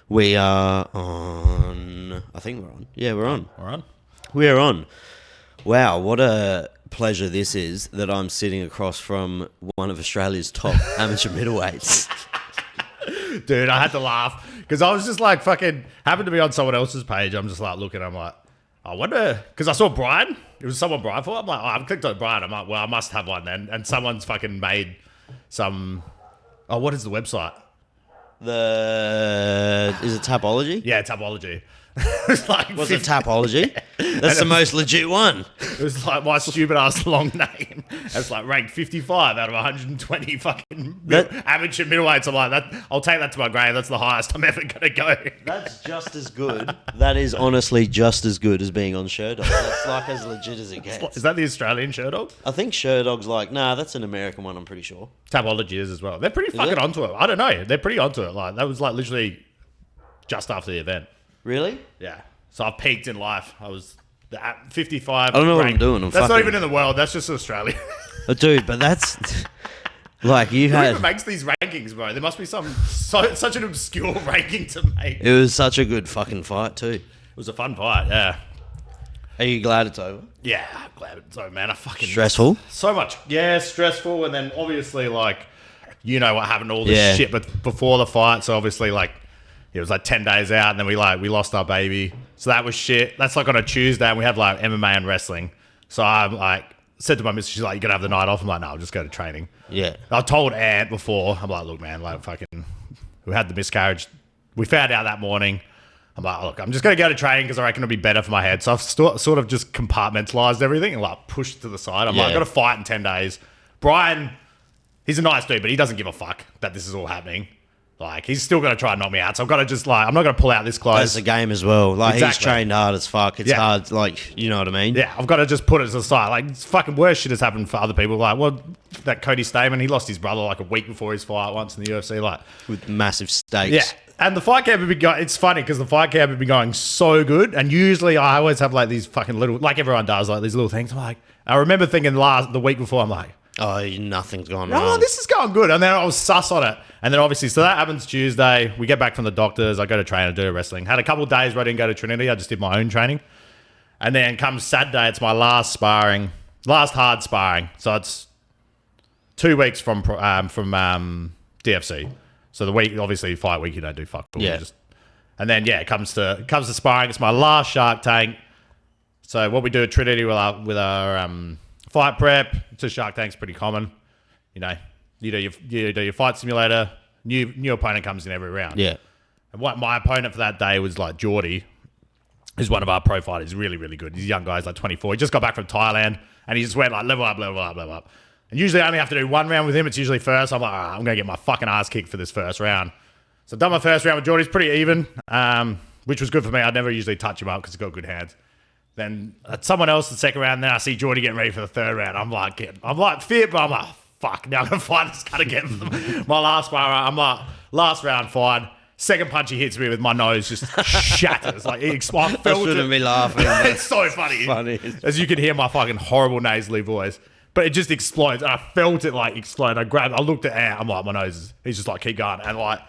We are on. I think we're on. Yeah, we're on. We're on. We're on. Wow, what a pleasure this is that I'm sitting across from one of Australia's top amateur middleweights. Dude, I had to laugh because I was just like fucking happened to be on someone else's page. I'm just like looking, I'm like, I wonder, because I saw Brian. It was someone Brian for. I'm like, oh, I've clicked on Brian. I'm like, well, I must have one then. And someone's fucking made some. Oh, what is the website? Is it Tapology? Yeah, Tapology. It was like Was it Tapology? That's the most legit one. It was like my stupid ass long name. It's like ranked 55 out of 120 fucking amateur middleweights. I'm like, that. I'll take that to my grave. That's the highest I'm ever gonna go. That's just as good. That is honestly just as good as being on Sherdog. That's like as legit as it gets. Is that the Australian Sherdog? I think Sherdog's like, nah, that's an American one, I'm pretty sure. Tapology is as well. They're pretty fucking onto it. I don't know. They're pretty onto it. Like that was like literally just after the event. Really? Yeah. So I've peaked in life. I was at 55. I don't know what I'm doing. That's not even in the world. That's just Australia. Oh, dude, but that's like you Who had. even makes these rankings, bro? There must be such an obscure ranking to make. It was such a good fucking fight too. It was a fun fight. Yeah. Are you glad it's over? Yeah, I'm glad it's over, man. I fucking Stressful? So much. Yeah, stressful, and then obviously like you know what happened, all this shit, but before the fight, so obviously like. It was like 10 days out, and then we lost our baby. So that was shit. That's like on a Tuesday, and we had like MMA and wrestling. So I'm like, said to my missus, she's like, you gotta have the night off. I'm like, no, I'll just go to training. Yeah. I told Ant before, I'm like, look, man, like fucking, we had the miscarriage. We found out that morning. I'm like, look, I'm just gonna go to training because I reckon it'll be better for my head. So I've sort of just compartmentalized everything and like pushed to the side. I'm like, I gotta fight in 10 days. Brian, he's a nice dude, but he doesn't give a fuck that this is all happening. Like, he's still going to try and knock me out. So I've got to just, like, I'm not going to pull out this close. That's the game as well. Like, Exactly. He's trained hard as fuck. It's hard, like, you know what I mean? Yeah, I've got to just put it to the side. Like, it's fucking worse shit has happened for other people. Like, well, that Cody Stamen, he lost his brother, like, a week before his fight once in the UFC. Like, With massive stakes. yeah. And the fight camp had been going, it's funny because the fight camp had been going so good. And usually I always have, like, these fucking little, like everyone does, like, these little things. I'm like, I remember thinking the week before, I'm like, Oh, nothing's gone oh, wrong. this is going good. And then I was sus on it. And then obviously, so that happens Tuesday. We get back from the doctors. I go to train and do wrestling. Had a couple of days where I didn't go to Trinity. I just did my own training. And then comes Saturday, it's my last hard sparring. So it's 2 weeks from DFC. So the week, obviously, fight week, you don't do fuck all. Yeah. And then, yeah, it comes to sparring. It's my last Shark Tank. So what we do at Trinity with our fight prep to Shark Tank's pretty common. You know, you do your fight simulator. New opponent comes in every round. Yeah. And what my opponent for that day was like Geordie, who's one of our pro fighters. He's really, really good. He's a young guy. He's like 24. He just got back from Thailand, and he just went like level up, level up, level up. And usually I only have to do one round with him. It's usually first. I'm like, all right, I'm going to get my fucking ass kicked for this first round. So I've done my first round with Geordie. It's pretty even, which was good for me. I'd never usually touch him up because he's got good hands. Then someone else the second round. Then I see Geordie getting ready for the third round. I'm like fit, but I'm like, fuck. Now I'm gonna fight this guy again. My last bar, I'm like, last round fine. Second punch he hits me with, my nose just shatters. Like I felt I shouldn't be laughing. It's so funny. As you can hear my fucking horrible nasally voice. But it just explodes. And I felt it like explode. I looked at Ant. I'm like, my nose he's just like, keep going. And like,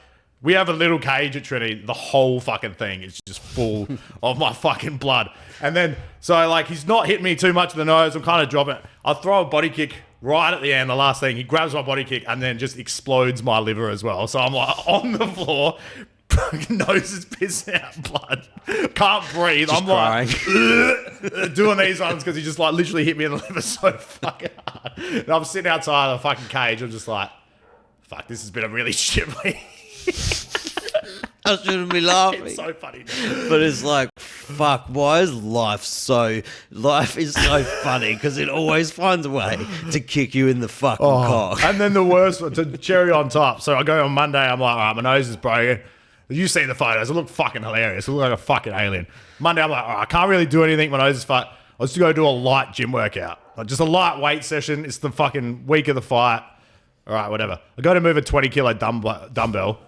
we have a little cage at Trinity. The whole fucking thing is just full of my fucking blood. And then, so like, he's not hitting me too much in the nose. I'm kind of dropping it. I throw a body kick right at the end, the last thing. He grabs my body kick and then just explodes my liver as well. So I'm like on the floor, nose is pissing out blood. Can't breathe. Just I'm crying. like, doing these ones because he just like literally hit me in the liver so fucking hard. And I'm sitting outside of the fucking cage. I'm just like, fuck, this has been a really shit week. I shouldn't be laughing. It's so funny, dude. But it's like, fuck, why is life is so funny because it always finds a way to kick you in the fucking cock. And then the worst, to cherry on top. So I go on Monday, I'm like, all right, my nose is broken. You see the photos, it looked fucking hilarious. It looked like a fucking alien. Monday, I'm like, all right, I can't really do anything. My nose is fucked. I'll just go do a light gym workout. Like just a light weight session. It's the fucking week of the fight. All right, whatever. I go to move a 20 kilo dumbbell.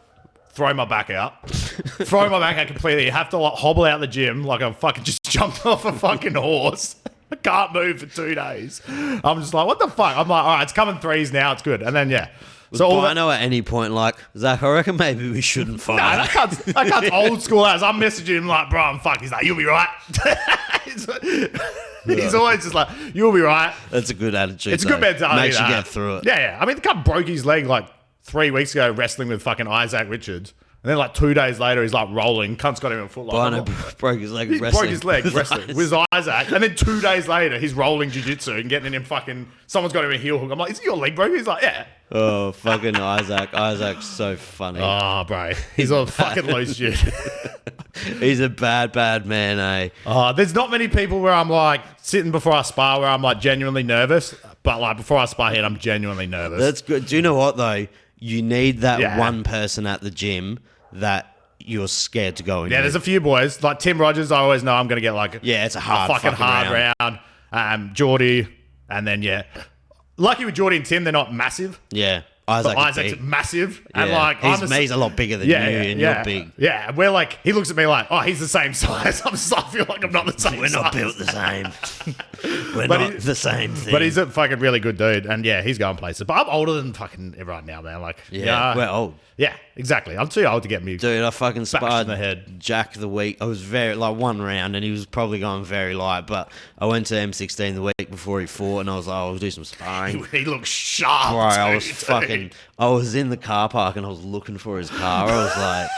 Throw my back out completely. Have to like hobble out the gym like I fucking just jumped off a fucking horse. I can't move for 2 days. I'm just like, what the fuck? I'm like, all right, it's coming threes now. It's good. And then, yeah, Was So all that- Bino at any point like, Zach, I reckon maybe we shouldn't fight. Nah, that cunt's old school as I'm messaging him like, bro, I'm fucked. He's like, you'll be right. He's always just like, you'll be right. That's a good attitude. It's a good mentality. Makes you get through it. Yeah, yeah. I mean, the cunt broke his leg like 3 weeks ago wrestling with fucking Isaac Richards. And then like 2 days later, he's like rolling. Cunt's got him in a foot. Like, Bino broke his leg he wrestling. broke his leg wrestling with Isaac. And then 2 days later, he's rolling jiu-jitsu and getting in fucking... Someone's got him a heel hook. I'm like, is it your leg broke? He's like, yeah. Oh, fucking Isaac. Isaac's so funny. Oh, bro. He's a fucking loose dude. He's a bad, bad man, eh? There's not many people where I'm like sitting before I spar where I'm like genuinely nervous. But like before I spar him, I'm genuinely nervous. That's good. Do you know what, though? You need that Yeah. one person at the gym that you're scared to go in. Yeah, there's a few boys. Like Tim Rogers, I always know I'm going to get like it's a hard fucking hard round. Geordie. And then, yeah. Lucky with Geordie and Tim, they're not massive. Yeah. But Isaac is Isaac's big. massive. And Yeah. like, he's a lot bigger than you and you're big. Yeah, we're like, he looks at me like, oh, he's the same size. I'm just, I feel like I'm not the same We're size. not built the same. We're But not the same thing. But he's a fucking really good dude. And yeah, he's going places. But I'm older than fucking everyone now, man. Like, yeah, we're old. Yeah, exactly. I'm too old to get me. Dude, I fucking in sparred the head. Jack the week. I was very, like, one round and he was probably going very light, but I went to M16 the week before he fought and I was like, I'll do some sparring. He looks sharp. Bro, I was dude. fucking, I was in the car park and I was looking for his car. I was like,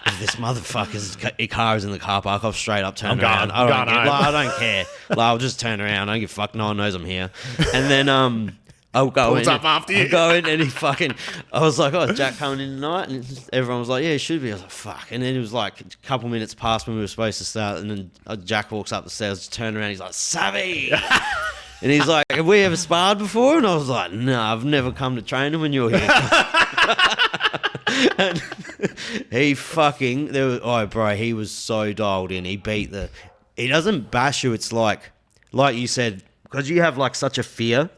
if this motherfucker's car is in the car park, I'll straight up turn around. I don't care. Like, I'll just turn around. I don't give a fuck. No one knows I'm here. And then, I'll go Pulls in. up after you. I'll go in and he fucking... I was like, oh, is Jack coming in tonight? And everyone was like, yeah, it should be. I was like, fuck. And then it was like a couple minutes past when we were supposed to start. And then Jack walks up the stairs, just turned around. He's like, Savvy! And he's like, have we ever sparred before? And I was like, no, I've never come to training when you're here. And he fucking... bro, he was so dialed in. He beat the... He doesn't bash you. It's like you said... Because you have like such a fear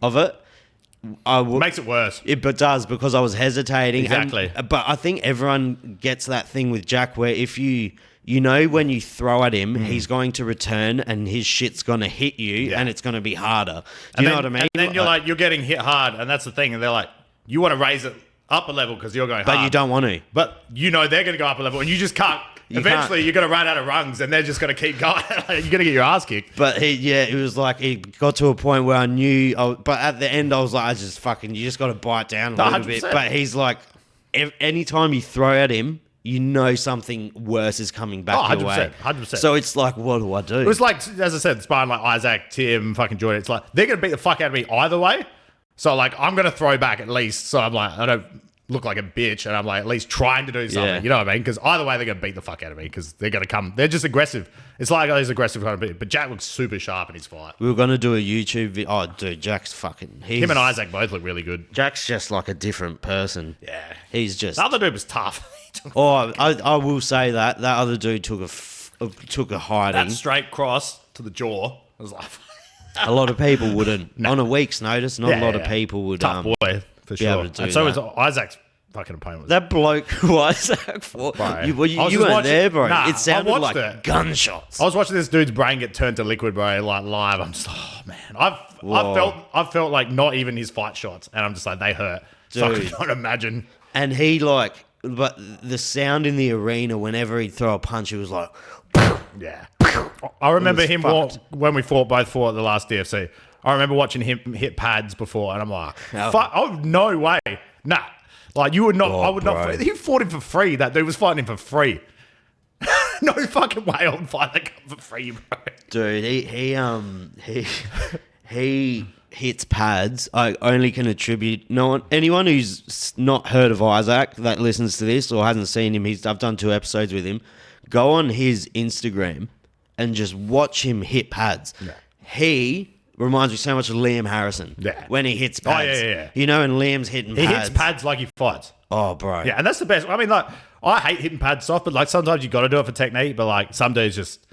of it. Makes it worse. It does because I was hesitating. Exactly. But I think everyone gets that thing with Jack where if you know when you throw at him, he's going to return and his shit's going to hit you and it's going to be harder. Do you know what I mean? And then you're like, you're getting hit hard. And that's the thing. And they're like, you want to raise it up a level because you're going hard. But you don't want to. But you know they're going to go up a level and you just can't. Eventually, you're going to run out of rungs and they're just going to keep going. You're going to get your ass kicked. But it was like, it got to a point where I knew, but at the end, I was like, you just got to bite down a little 100%. bit. But he's like, anytime you throw at him, you know something worse is coming back your way. 100%. So it's like, what do I do? It was like, as I said, sparring like Isaac, Tim, fucking Jordan. It's like, they're going to beat the fuck out of me either way. So like, I'm going to throw back at least. So I'm like, I don't look like a bitch and I'm like at least trying to do something. Yeah. You know what I mean? Because either way, they're going to beat the fuck out of me because they're going to come. They're just aggressive. It's like those aggressive kind of people. But Jack looks super sharp in his fight. We were going to do a YouTube video. Oh, dude, Jack's fucking... Him and Isaac both look really good. Jack's just like a different person. Yeah. He's just... The other dude was tough. I will say that. That other dude took a hiding. That straight cross to the jaw was like... A lot of people wouldn't. On a week's notice, not a lot of people would... Tough boy, for sure. able to do and so that. was Isaac's fucking opponent. That bloke who Isaac fought... Bro. You I was just weren't watching- there, bro. Nah, It sounded I like watched it. gunshots. I was watching this dude's brain get turned to liquid, bro, like live. I'm just, oh man, I've felt like not even his fight shots, and I'm just like they hurt. So I Dude. can't imagine. And but the sound in the arena, whenever he'd throw a punch, it was like... Yeah, I remember was him fucked. when we both fought at the last DFC. I remember watching him hit pads before, and I'm like, Oh. fuck, oh no way, nah. Like you would not, I would bro. not. He fought him for free. That dude was fighting him for free. No fucking way I would fight that guy for free, bro. Dude, he hits pads. I only can attribute anyone who's not heard of Isaac that listens to this or hasn't seen him. I've done 2 episodes with him. Go on his Instagram and just watch him hit pads. Yeah. He reminds me so much of Liam Harrison. Yeah. When he hits pads. yeah. You know, and Liam's hitting He pads. hits pads like he fights. Oh, bro. Yeah, and that's the best. I mean, like, I hate hitting pads soft, but like sometimes you got to do it for technique. But like some dudes just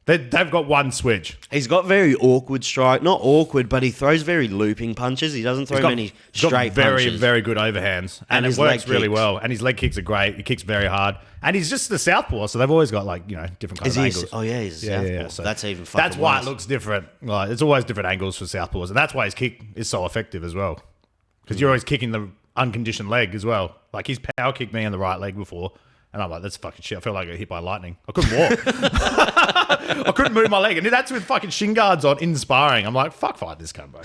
they've got one switch. He's got very awkward strike. Not awkward, but he throws very looping punches. He doesn't throw many He's got straight very, punches. very good overhands, and it his works leg really kicks. well. And his leg kicks are great. He kicks very hard, and he's just the southpaw, so they've always got like different kinds of angles. Oh yeah, he's a southpaw. So that's even fucking that's why worse. it looks different. Like it's always different angles for southpaws, and that's why his kick is so effective as well. Because you're always kicking the unconditioned leg as well. Like he's power kicked me in the right leg before. And I'm like, that's fucking shit. I feel like I got hit by lightning. I couldn't walk. I couldn't move my leg. And that's with fucking shin guards on in sparring. I'm like, fuck fight this cunt, bro.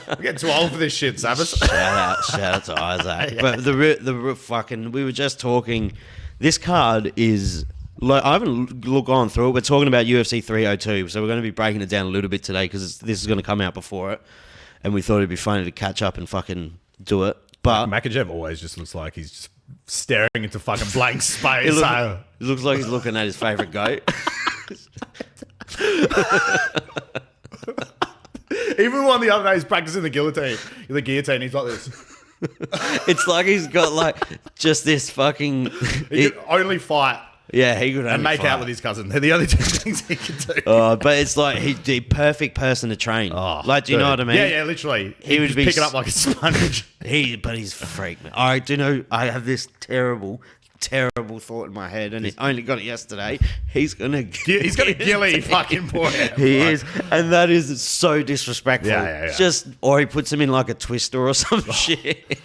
I'm getting too old for this shit, Savas. Shout out to Isaac. Yeah. But the fucking, we were just talking, this card is, like, I haven't gone through it. We're talking about UFC 302. So we're going to be breaking it down a little bit today because this is going to come out before it. And we thought it'd be funny to catch up and fucking do it. But Makachev always just looks like he's just staring into fucking blank space. It looks like he's looking at his favourite goat. Even one the other day, he's practicing the guillotine. He's like this. It's like he's got like just this fucking. He can only fight. Yeah, he could only and make fight. out with his cousin. They're the only two things he can do. But it's like he's the perfect person to train. Like, do you know what I mean? Yeah, literally. He would be pick it up like a sponge. But he's a freak, man. I do know. I have this terrible thought in my head, and I only got it yesterday. He's gonna GILLY fucking boy. He is, and that is so disrespectful. Yeah. Just, or he puts him in like a twister or some shit.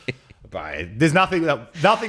But there's nothing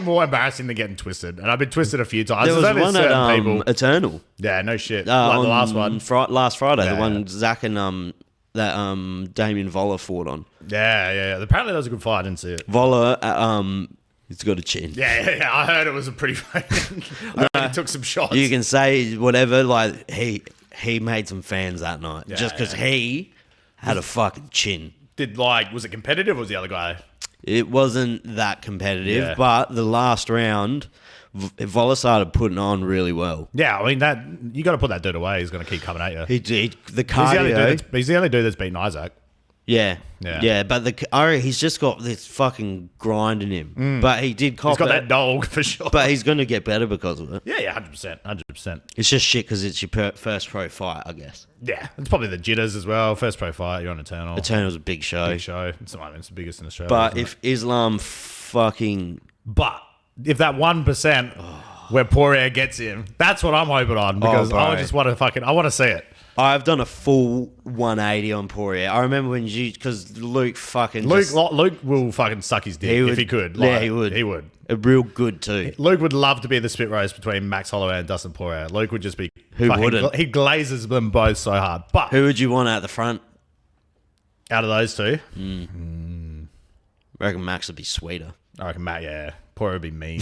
more embarrassing than getting twisted, and I've been twisted a few times. There was only one certain at people. Eternal. Yeah, no shit. Like the last one, last Friday, Yeah. the one Zach and that Damien Voller fought on. Yeah. Apparently that was a good fight. I didn't see it. Voller, he's got a chin. Yeah. I heard it was a pretty fucking. I heard he took some shots. You can say whatever. Like he made some fans that night just because he had a fucking chin. Was it competitive or was the other guy? It wasn't that competitive, but the last round, Voller started putting on really well. Yeah, I mean that you got to put that dude away. He's going to keep coming at you. He did the cardio. He's the only dude that's beaten Isaac. Yeah. But he's just got this fucking grind in him. But he did cop. He's got that dog for sure. But he's going to get better because of it. Yeah, 100%. It's just shit because it's your first pro fight, I guess. Yeah, it's probably the jitters as well. First pro fight, you're on Eternal. Eternal's a big show. It's the biggest in Australia. But if Islam But if that 1% where Poirier gets him, that's what I'm hoping on because I just want to I want to see it. I've done a full 180 on Poirier. I remember when because Luke will fucking suck his dick if he could. Yeah, he would. He would. Real good too. Luke would love to be the spit roast between Max Holloway and Dustin Poirier. Luke would just be. Who wouldn't? He glazes them both so hard. But who would you want at the front? Out of those two, I reckon Max would be sweeter. I reckon Matt. Yeah, Poirier would be mean.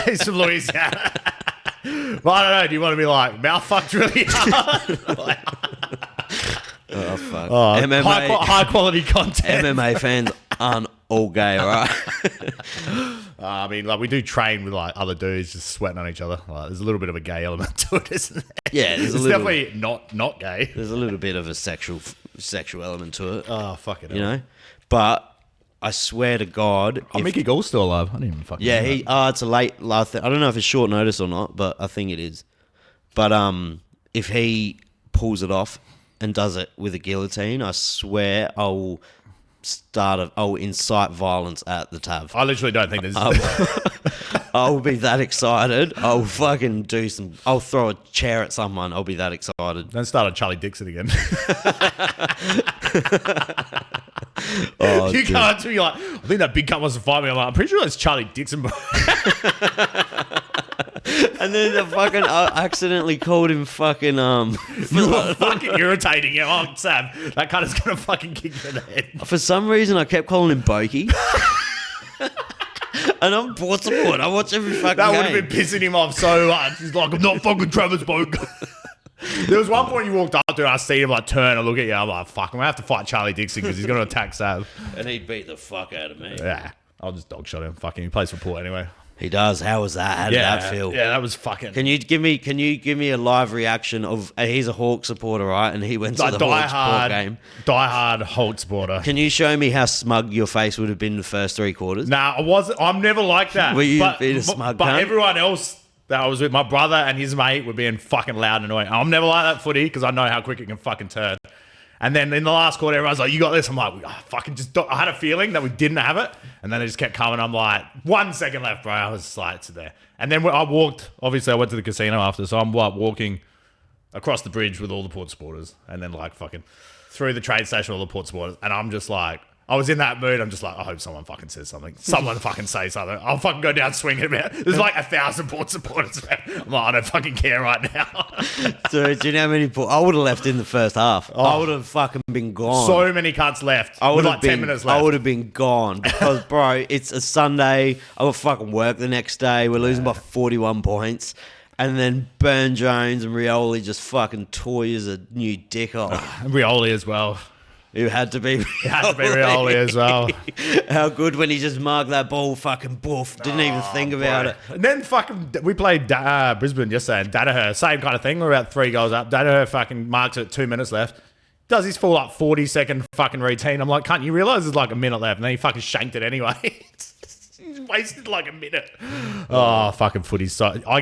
He's from Louisiana. Well, I don't know. Do you want to be like mouth fucked really hard? Oh fuck! MMA, high quality content. MMA fans aren't all gay, all right? I mean, like we do train with like other dudes just sweating on each other. Like, there's a little bit of a gay element to it, isn't there? Yeah, it's definitely not gay. There's a little bit of a sexual element to it. Oh fuck it! You know, but I swear to God, Mickey Gall's still alive. I didn't even fucking. Yeah, know it's a late last. I don't know if it's short notice or not, but I think it is. But if he pulls it off and does it with a guillotine, I swear I'll incite violence at the TAV. I literally don't think there's. I'll be that excited. I'll fucking I'll throw a chair at someone. I'll be that excited. Don't start on Charlie Dixon again. You come up to me like, I think that big cunt wants to fight me. I'm like, I'm pretty sure it's Charlie Dixon, bro. And then I accidentally called him fucking You were fucking irritating him. Oh, Sam, that cunt is gonna fucking kick you in the head. For some reason, I kept calling him Bokey. And I'm Portsmouth. I watch every fucking That game. would have been pissing him off so much. He's like, I'm not fucking Travis Boak. There was one point you walked up to and I see him like turn and look at you. I'm like, fuck, I'm gonna have to fight Charlie Dixon because he's gonna attack Sav. And he beat the fuck out of me. Yeah, I'll just dog shot him. Fucking, he plays for Port anyway. He does. How was that? How did that feel? Yeah, that was fucking. Can you give me a live reaction of he's a Hawk supporter, right? And he went to the Hawks Port game. Die-hard Hawk supporter. Can you show me how smug your face would have been in the first 3 quarters? Nah, I wasn't. I'm never like that. Were you being a smug But cunt? everyone else that I was with, my brother and his mate, were being fucking loud and annoying. I'm never like that footy because I know how quick it can fucking turn. And then in the last quarter, everyone's like, you got this. I'm like, I had a feeling that we didn't have it. And then it just kept coming. I'm like, 1 second left, bro. I was just like, it's there. And then I walked, obviously I went to the casino after. So I'm like walking across the bridge with all the Port supporters. And then like fucking through the train station, all the Port supporters. And I'm just like, I was in that mood. I'm just like, I hope someone fucking says something. Someone fucking say something. I'll fucking go down swinging about. There's like 1,000 Port supporters. I'm like, I don't fucking care right now. Dude, do you know how many Port? I would have left in the first half. I would have fucking been gone. So many cunts left. I would with have like been, 10 minutes left. I would have been gone because, bro, it's a Sunday. I got fucking work the next day. We're losing by 41 points. And then Burn Jones and Rioli just fucking tore you as a new dick off. And Rioli as well. It had to be Rioli. It had to be Rioli as well. How good when he just marked that ball, fucking boof. Didn't even think about it. And then fucking, we played Brisbane yesterday, and Danaher, same kind of thing. We're about 3 goals up. Danaher fucking marks it at 2 minutes left. Does his full like 40-second fucking routine. I'm like, can't you realise there's like a minute left? And then he fucking shanked it anyway. He wasted like a minute. Oh, fucking footy. So I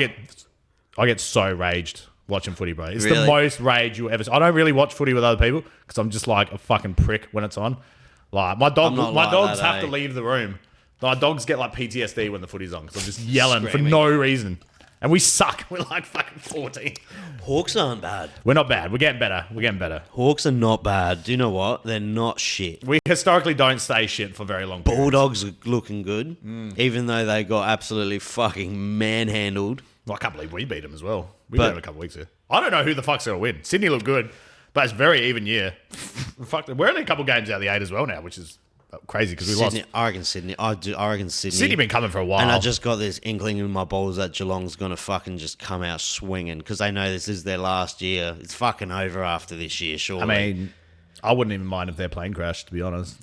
get so raged watching footy, bro. It's the most rage you'll ever see. I don't really watch footy with other people because I'm just like a fucking prick when it's on. Like my dogs have to leave the room. My dogs get like PTSD when the footy's on because I'm just yelling for no reason. And we suck. We're like fucking 14. Hawks aren't bad. We're not bad. We're getting better. Hawks are not bad. Do you know what? They're not shit. We historically don't stay shit for very long periods. Bulldogs are looking good, even though they got absolutely fucking manhandled. Well, I can't believe we beat them as well. We beat them a couple of weeks ago. I don't know who the fuck's going to win. Sydney looked good, but it's a very even year. Fuck, we're only a couple of games out of the 8 as well now, which is crazy because we lost. I reckon Sydney. I reckon Sydney. Sydney been coming for a while. And I just got this inkling in my balls that Geelong's going to fucking just come out swinging because they know this is their last year. It's fucking over after this year, surely. I mean, I wouldn't even mind if their plane crashed, to be honest.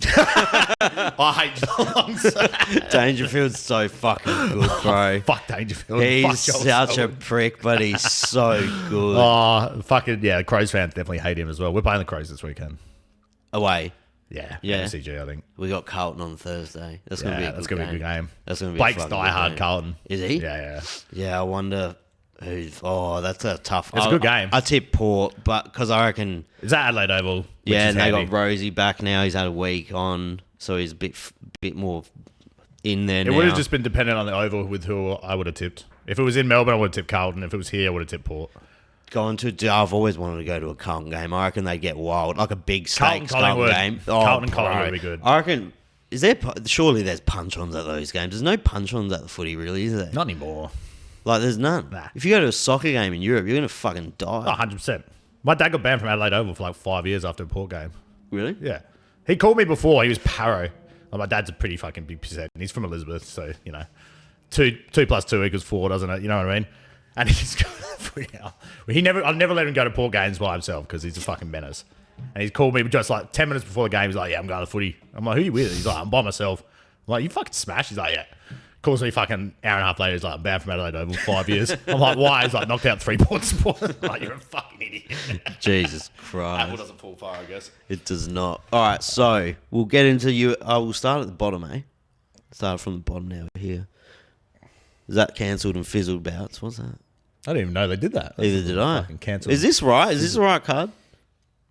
I hate Geelong. Dangerfield's so fucking good, bro. Fuck Dangerfield. He's such a prick, but he's so good. Oh, fucking, yeah, Crows fans definitely hate him as well. We're playing the Crows this weekend. Away. Yeah, MCG, I think. We got Carlton on Thursday. That's going to be a good game. That's going to be Blake's diehard Carlton. Is he? Yeah. Yeah, I wonder who's... Oh, that's a tough... It's a good game. I tip Port, but because I reckon... Is that Adelaide Oval? Yeah, and they got Rosie back now. He's had a week on, so he's a bit more in there now. It would have just been dependent on the Oval with who I would have tipped. If it was in Melbourne, I would have tipped Carlton. If it was here, I would have tipped Port. I've always wanted to go to a Carlton game. I reckon they get wild, like a big stakes Carlton game. Carlton would be good. I reckon. Surely there's punch-ons at those games. There's no punch-ons at the footy, really, is there? Not anymore. Like, there's none. Nah. If you go to a soccer game in Europe, you're gonna fucking die. 100%. My dad got banned from Adelaide Oval for like 5 years after a Port game. Really? Yeah. He called me before. He was paro. Like, my dad's a pretty fucking big percent. He's from Elizabeth, so, you know. 2 + 2 = 4, doesn't it? You know what I mean? And he's got footy out. I've never let him go to Port games by himself because he's a fucking menace. And he's called me just like 10 minutes before the game. He's like, yeah, I'm going to footy. I'm like, who are you with? He's like, I'm by myself. I'm like, you fucking smash? He's like, yeah. Calls me fucking hour and a half later. He's like, I'm banned from Adelaide Oval 5 years. I'm like, why? He's like, knocked out 3 Port supporters. I'm like, you're a fucking idiot. Jesus Christ. Apple doesn't fall far, I guess. It does not. All right, so we'll get into you. We'll start at the bottom, eh? Start from the bottom now here. Is that cancelled and fizzled bouts? What's that? I didn't even know they did that. Either did I. Fucking cancelled. Is this right? Is this the right card?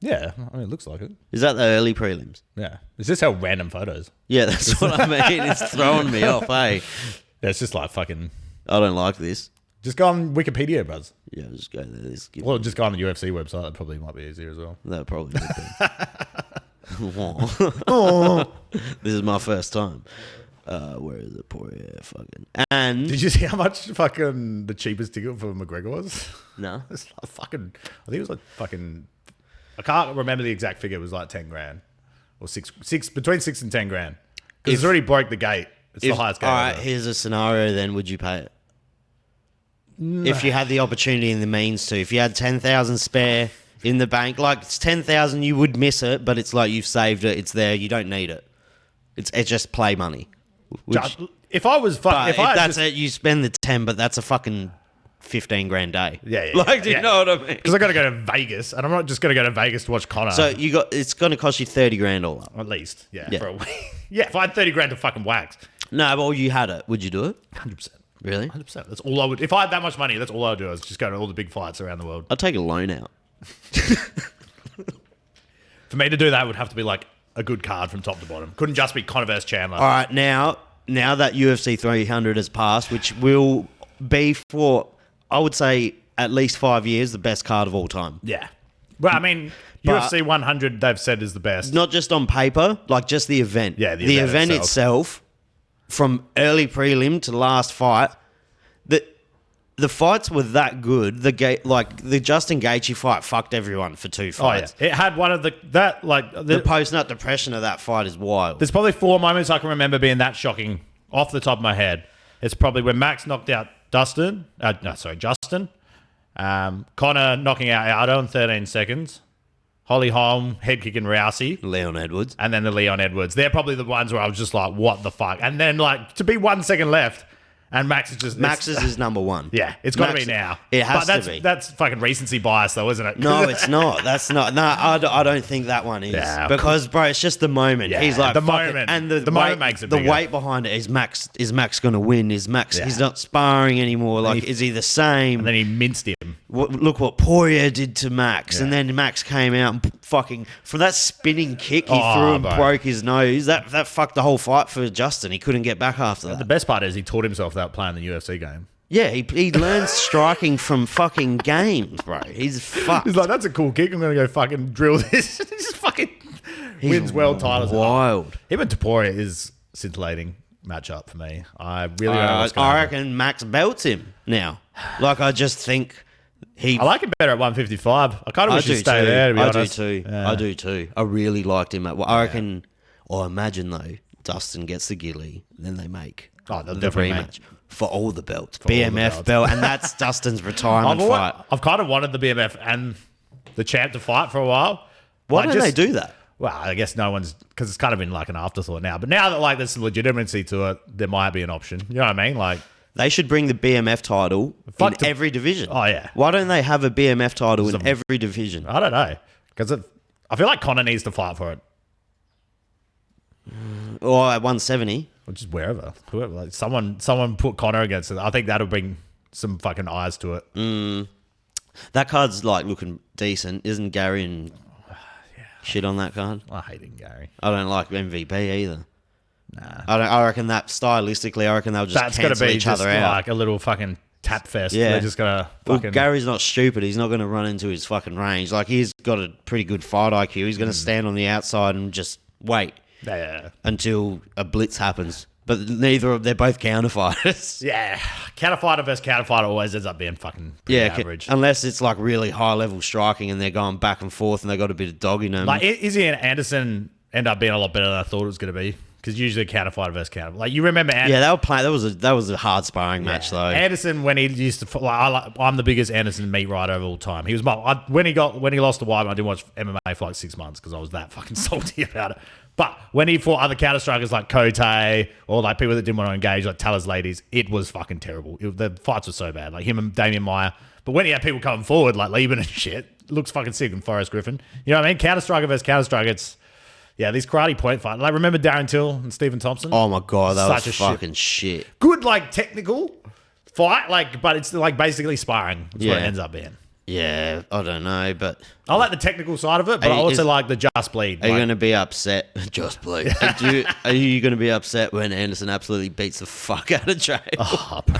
Yeah, I mean, it looks like it. Is that the early prelims? Yeah. Is this how random photos? Yeah, that's what I mean. It's throwing me off, eh? Yeah, it's just like fucking... I don't like this. Just go on Wikipedia, Buzz. Yeah, just go there. Well, just go on the UFC website. That probably might be easier as well. That probably would be. This is my first time. Where is it? Poor fucking. And did you see how much fucking the cheapest ticket for McGregor was? No. It's like fucking. I think it was like fucking. I can't remember the exact figure. It was like 10 grand or six between 6 and 10 grand because it's already broke the gate. It's the highest gate. All right, here's a scenario. Then would you pay it? No. If you had the opportunity and the means to, if you had 10,000 spare in the bank, like it's 10,000, you would miss it, but it's like you've saved it. It's there. You don't need it. It's just play money. If I was if that's it, you spend the 10, but that's a fucking 15 grand day. Yeah. Like, do you know what I mean? Because I got to go to Vegas, and I'm not just going to go to Vegas to watch Connor. So it's going to cost you 30 grand all up. At least, yeah. For a week. Yeah, if I had 30 grand to fucking wax. No, but you had it. Would you do it? 100%. Really? 100%. That's all I would. If I had that much money, that's all I would do. Is just go to all the big fights around the world. I'd take a loan out. For me to do that, would have to be like a good card from top to bottom. Couldn't just be Conor versus Chandler. All right, now that UFC 300 has passed, which will be for, I would say, at least 5 years, the best card of all time. Yeah. Well, I mean, But- UFC 100 they've said is the best. Not just on paper, like just the event. Yeah, the event itself. itself, from early prelim to last fight, the fights were that good. The Justin Gaethje fight fucked everyone for 2 fights. Oh yeah, it had one of the The post-nut depression of that fight is wild. There's probably 4 moments I can remember being that shocking off the top of my head. It's probably when Max knocked out Justin. Connor knocking out Aldo in 13 seconds. Holly Holm head kicking Rousey. Leon Edwards. And then the Leon Edwards. They're probably the ones where I was just like, what the fuck? And then like to be 1 second left and Max is just... Max's is number one. Yeah, it's got to Max- be now. It has but to be. That's fucking recency bias though, isn't it? No, it's not. That's not. No, I don't think that one is. Yeah, because, bro, it's just the moment. Yeah, He's like, the fuck it. moment. And The moment makes it The bigger. weight behind it is Max going to win? Is Max... Yeah. He's not sparring anymore. Like, he- is he the same? And then he minced him. Look what Poirier did to Max. Yeah. And then Max came out and fucking... From that spinning kick he Oh, threw and bro. broke his nose, that fucked the whole fight for Justin. He couldn't get back after that. The best part is he taught himself without playing the UFC game. Yeah, he learned striking from fucking games, bro. He's fucked. He's like, that's a cool kick. I'm going to go fucking drill this. He just fucking wins world titles. Wild. Him and Taporia is scintillating matchup for me. I really don't know what's going I on. reckon Max belts him now. Like, I just think he... I like him better at 155. I kind of I wish do he'd stay too. there, to be I honest. do too. Yeah. I do too. I really liked him. I reckon... Or imagine, though, Dustin gets the Gilly, then they make they'll the definitely rematch for all the belts. all the BMF belts. belt, and that's Dustin's retirement fight. I've kind of wanted the BMF and the champ to fight for a while. Why Like, don't they do that? Well, I guess no one's... Because it's kind of been like an afterthought now. But now that like there's some legitimacy to it, there might be an option. You know what I mean? Like... They should bring the BMF title Fuck in every division. Oh, yeah. Why don't they have a BMF title in every division? I don't know. Because I feel like Connor needs to fight for it. Or at 170. Or just whoever. Like someone put Connor against it. I think that'll bring some fucking eyes to it. That card's like looking decent. Isn't Gary and shit on that card? I hate him, Gary. I don't like MVP either. Nah. I reckon that stylistically, I reckon they'll just That's going to cancel be each just other out. like a little fucking tap fest. Yeah. They're just going to Well, fucking... Gary's not stupid. He's not going to run into his fucking range. Like, he's got a pretty good fight IQ. He's going to stand on the outside and just wait Yeah. until a blitz happens. But they're both counterfighters. Yeah. Counterfighter versus counterfighter always ends up being fucking pretty average. Unless it's like really high level striking and they're going back and forth and they got a bit of dog in them. Like, Izzy and Anderson end up being a lot better than I thought it was going to be. Because usually counterfighter versus counterfighter. Like, you remember Anderson... yeah, they were playing. That was a hard sparring match though. Anderson, when he used to... I'm the biggest Anderson meat rider of all time. He was when he lost to Weidman, I didn't watch MMA for like 6 months because I was that fucking salty about it. But when he fought other counter strikers like Kote or like people that didn't want to engage, like Taylor's ladies, it was fucking terrible. The fights were so bad. Like him and Damian Maia. But when he had people coming forward, like Lieben and shit, it looks fucking sick. And Forrest Griffin. You know what I mean? Counter striker versus counter striker, it's... Yeah, these karate point fights. Like, remember Darren Till and Stephen Thompson? Oh my god, that Such was a fucking shit. Good, like, technical fight, like, but it's like basically sparring. That's what it Yeah. ends up being. Yeah, I don't know, but I like the technical side of it, but I also like the just bleed. are you Like, going to be upset? Just bleed. Are you going to be upset when Anderson absolutely beats the fuck out of Trail? oh, bro.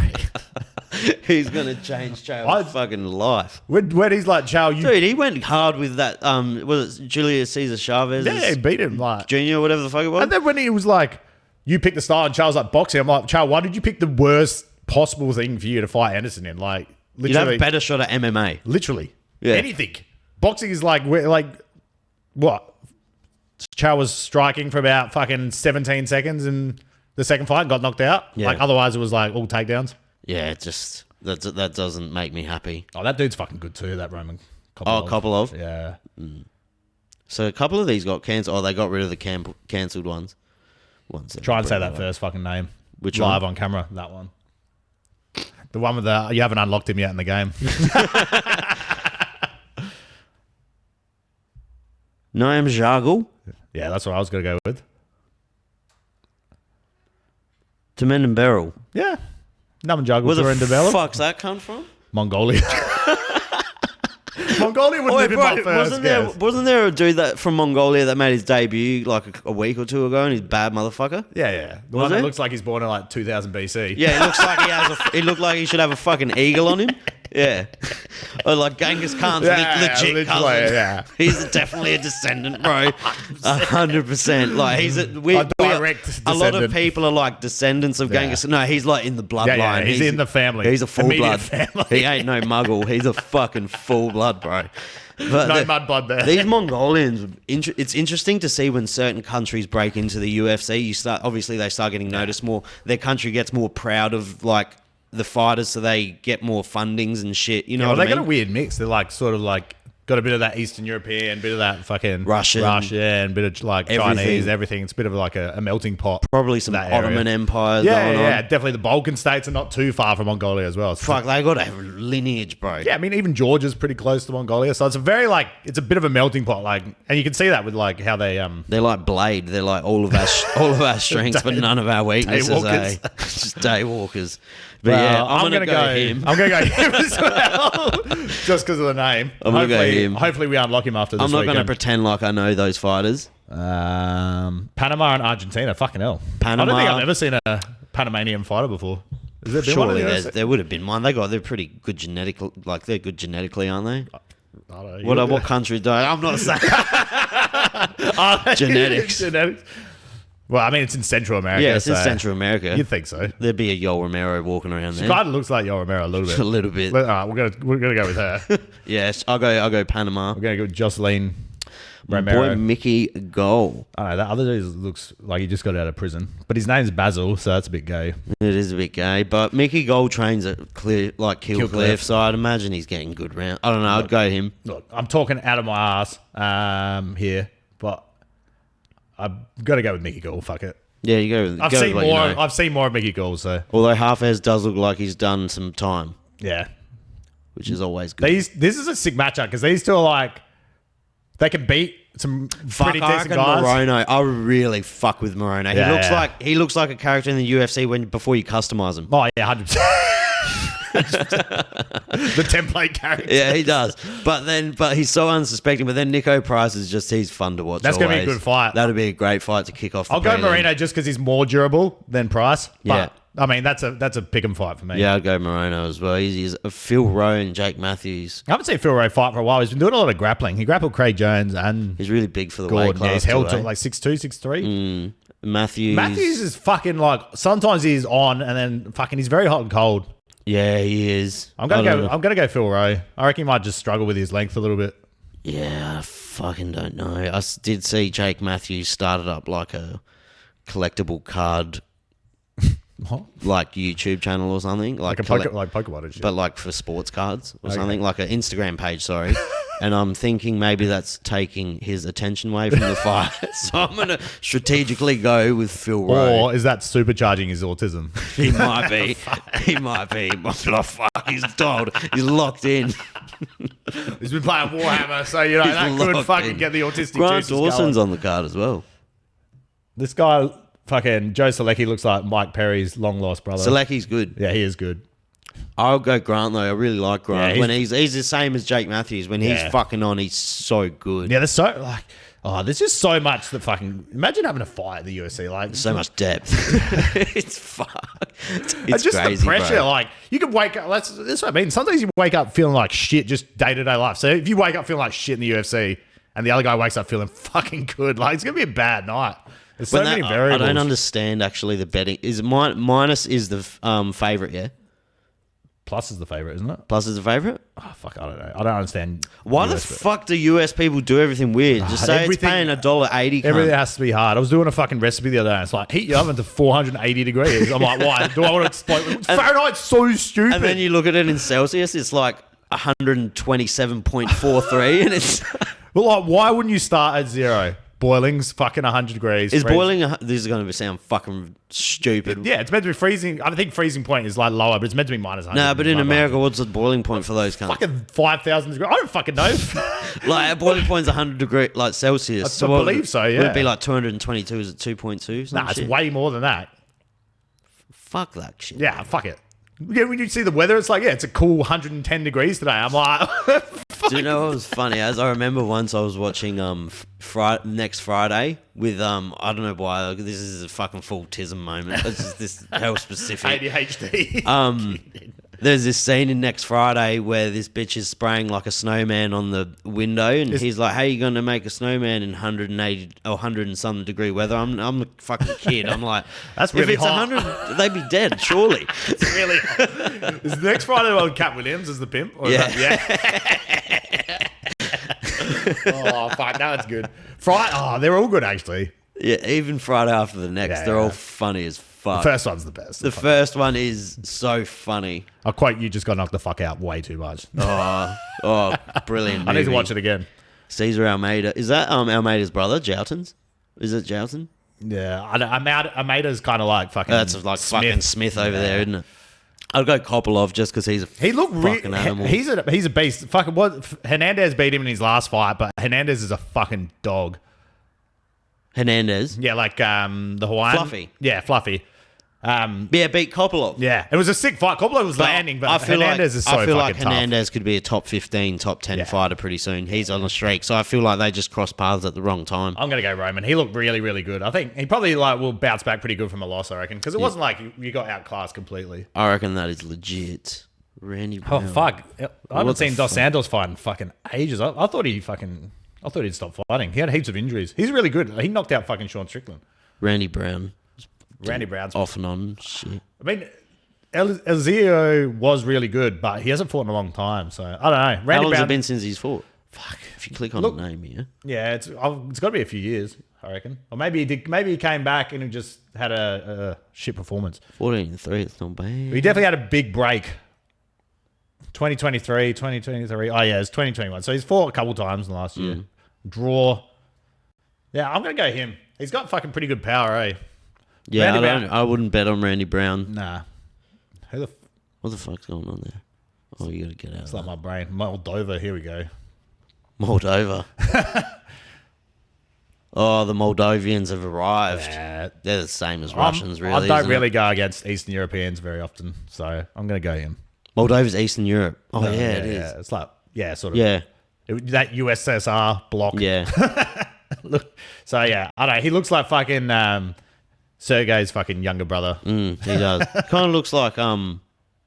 He's going to change Trail's fucking life. when he's like, Chow, you... Dude, he went hard with that, was it Julius Caesar Chavez? Yeah, he beat him, like... Junior, whatever the fuck it was. And then when he was like, you pick the style, and Charles like boxing, I'm like, Chow, why did you pick the worst possible thing for you to fight Anderson in? Like, You'd have literally... a better shot at MMA. Literally. Yeah. Anything. Boxing is like what? Chow was striking for about fucking 17 seconds in the second fight and got knocked out. Yeah. Like, otherwise it was like all takedowns. Yeah, it just, that doesn't make me happy. Oh, that dude's fucking good too, that Roman Kopylov. Oh, Kopylov? Yeah. So a couple of these got cancelled. Oh, they got rid of the cancelled ones. Try and say that first fucking name. Which Live one? on camera, that one. The one with you haven't unlocked him yet in the game. Noam Jargle. Yeah, that's what I was going to go with. Tamen and Beryl. Yeah. Naman Juggle Where tour and the develop. fuck's that come from? Mongolia. Mongolia would live in my first guess. wasn't there a dude that from Mongolia that made his debut like a week or two ago and he's a bad motherfucker? Yeah, yeah. The Was one that it? looks like he's born in like 2000 BC. Yeah, he looks like he looked like he should have a fucking eagle on him. Yeah. Or like Genghis Khan's legit cousin. Yeah. He's definitely a descendant, bro. 100%. Like he's a direct a lot of descendant. people are like descendants of Genghis. No, he's like in the bloodline. Yeah, he's in the family. He's a full Immediate blood. family. He ain't no muggle. He's a fucking full blood, bro. But No mudblood there. These Mongolians, it's interesting to see when certain countries break into the UFC. Obviously they start getting noticed more. Their country gets more proud of like the fighters, so they get more fundings and shit. You know what I they mean? got a weird mix. They're like sort of like got a bit of that Eastern European, bit of that fucking Russian, and bit of like Chinese, everything. It's a bit of like a melting pot. Probably some Ottoman empires Yeah, going on. yeah, definitely. The Balkan states are not too far from Mongolia as well. So Fuck, they got a lineage, bro. yeah, I mean, even Georgia's pretty close to Mongolia, so it's a very like it's a bit of a melting pot. Like, and you can see that with like how they They're like Blade. They're like all of our strengths, but none of our weaknesses. Eh? Just day walkers. But yeah, I'm gonna go him. I'm gonna go him as well, just because of the name. I'm gonna go him. Hopefully, we unlock him after this. I'm not weekend. gonna pretend like I know those fighters. Panama and Argentina. Fucking hell. Panama. I don't think I've ever seen a Panamanian fighter before. Has there been one? Surely there would have been one. They're pretty good they're good genetically, aren't they? I don't know. What country do I'm not saying genetics. Genetics. Well, I mean, it's in Central America. Yeah, it's in so Central America. You'd think so. There'd be a Yoel Romero walking around there. Kind of looks like Yoel Romero a little bit. A little bit. All right, we're gonna go with her. Yes, I'll go Panama. We're gonna go with Jocelyn My Romero. boy Mickey Gol. I don't know, that other dude looks like he just got out of prison, but his name's Basil, so that's a bit gay. It is a bit gay, but Mickey Gol trains at Kill Cliff. Cliff, so I'd imagine he's getting good round. I don't know. I'd go him. Look, I'm talking out of my ass here, but I've got to go with Mickey Gall. Fuck it. Yeah, you go. I've seen more of Mickey Gall, so Although Half-Ass does look like he's done some time, yeah. which is always good. This is a sick matchup because these two are like they can beat some pretty I decent reckon guys. Morono. I really fuck with Morono. Yeah. He looks like a character in the UFC before you customize him. Oh yeah, 100%. The template character. Yeah, he does. But he's so unsuspecting. But then Nico Price he's fun to watch. That's gonna be a good fight. That'd be a great fight to kick off. I'll go Marino just because he's more durable than Price. But, Yeah. I mean that's a pick 'em fight for me. Yeah, I'd go Morono as well. He's Phil Rowe and Jake Matthews. I haven't seen Phil Ray fight for a while. He's been doing a lot of grappling. He grappled Craig Jones and He's really big for the weight Gordon. class. Yeah, he's held too, to eh? like 6'2", 6'3". Matthews is fucking like sometimes he's on and then fucking he's very hot and cold. Yeah, he is. I'm gonna go Phil Rowe. I reckon he might just struggle with his length a little bit. Yeah, I fucking don't know. Did see Jake Matthews started up like a collectible card, What? like YouTube channel or something, Like Pokemon and shit. but like for sports cards or something, like an Instagram page. Sorry. And I'm thinking maybe that's taking his attention away from the fight. So I'm going to strategically go with Phil Rowe. Or is that supercharging his autism? He might be. He might be. But oh, fuck, he's told. He's locked in. He's been playing Warhammer, so you know He's that could locked fucking in. get the autistic Grant juices Dawson's going. on the card as well. This guy, fucking Joe Selecki, looks like Mike Perry's long lost brother. Selecki's good. Yeah, he is good. I'll go Grant though. I really like Grant. Yeah, When he's the same as Jake Matthews. When he's fucking on, he's so good. Yeah, there's just so much that fucking imagine having a fight at the UFC. Like So much depth. It's fuck. It's just crazy, the pressure. bro. Like you can wake up. That's what I mean. Sometimes you wake up feeling like shit, just day to day life. So if you wake up feeling like shit in the UFC, and the other guy wakes up feeling fucking good, like it's gonna be a bad night. There's so many variables. I don't understand actually the betting. Minus is the favorite, yeah? Plus is the favorite, isn't it? Plus is the favorite? Oh fuck, I don't know. I don't understand. Why the fuck do US people do everything weird? Just say it's paying $1.80. Everything has to be hard. I was doing a fucking recipe the other day. And it's like heat your oven to 480 degrees. I'm like, why? Do I want to explode? Fahrenheit's so stupid. And then you look at it in Celsius, it's like 127.43, and it's But like, why wouldn't you start at zero? Boiling's fucking 100 degrees. is boiling. This is going to sound fucking stupid. Yeah, it's meant to be freezing. I think freezing point is like lower, but it's meant to be minus 100. No, but in America, what's the boiling point for those countries? fucking 5,000 degrees. I don't fucking know. Like our boiling point's 100 degree, like Celsius. I believe so. Yeah, Would it be like 222? Is it 2.2? Nah, it's way more than that. Fuck that shit. Yeah, fuck it. Yeah, when you see the weather, it's like, yeah, it's a cool 110 degrees today. I'm like, Do you know what was funny? As I remember once I was watching Next Friday with I don't know why this is a fucking full tism moment. It's just this health specific. ADHD. There's this scene in Next Friday where this bitch is spraying like a snowman on the window, and he's like, "How are you going to make a snowman in 180 or 100 and some degree weather?" I'm a fucking kid. I'm like, That's really if it's hot. 100, they'd be dead, surely. It's really hot. Is the Next Friday on Cat Williams as the pimp? Or Yeah. Oh fuck, that's good. They're all good actually. Yeah, even Friday After the Next, Yeah, they're yeah. all funny as fuck. The first one's the best. The first one is so funny. I'll quote, you just got knocked the fuck out way too much. Oh, brilliant! I need to movie. watch it again. Caesar Almeida, is that Almeida's brother, Joutons? Is it Jouton? Yeah, Almeida's kind of like fucking. That's like fucking Smith over there, isn't it? I'd go Kopolov just because he's a He looked fucking animal. He's a beast. Fucking what? Hernandez beat him in his last fight, but Hernandez is a fucking dog. Hernandez. Yeah, like the Hawaiian. Fluffy. Yeah, Fluffy. Yeah, beat Kopolov. Yeah, it was a sick fight. Kopolov was landing, but I feel Hernandez is so I feel like fucking tough. Hernandez could be a top 15, top 10 Yeah. fighter pretty soon. He's on a streak, so I feel like they just crossed paths at the wrong time. I'm gonna go Roman. He looked really, really good. I think he probably will bounce back pretty good from a loss. I reckon because it wasn't like you got outclassed completely. I reckon that is legit. Randy Oh Brown. fuck! I haven't What the seen Dos fuck? Santos fight in fucking ages. I thought he'd stop fighting. He had heaps of injuries. He's really good. He knocked out fucking Sean Strickland. Randy Brown. Randy Brown's. Off and on. Shit. I mean, Elzeo was really good, but he hasn't fought in a long time. So I don't know. How Randy long's Brown. it been since he's fought? Fuck. If you click on Look- the name here. Yeah, it's got to be a few years, I reckon. Or maybe he did. Maybe he came back and he just had a shit performance. 14-3. It's not bad. He definitely had a big break. 2023. Oh yeah, it's 2021. So he's fought a couple times in the last year. Draw. Yeah, I'm gonna go him. He's got fucking pretty good power, eh? Yeah, Randy I Brown- wouldn't bet on Randy Brown. Nah. Who the? What the fuck's going on there? Oh, you gotta get out of It's that. like my brain. Moldova. Here we go. Moldova. Oh, the Moldovians have arrived. Yeah. They're the same as Russians, really. I don't isn't really it? go against Eastern Europeans very often, so I'm gonna go him. Moldova's Eastern Europe. Oh, yeah, it is. Yeah. It's like sort of. Yeah, That USSR block. yeah. Look. So yeah, I don't know. He looks like fucking Sergey's fucking younger brother. He does. Kind of looks like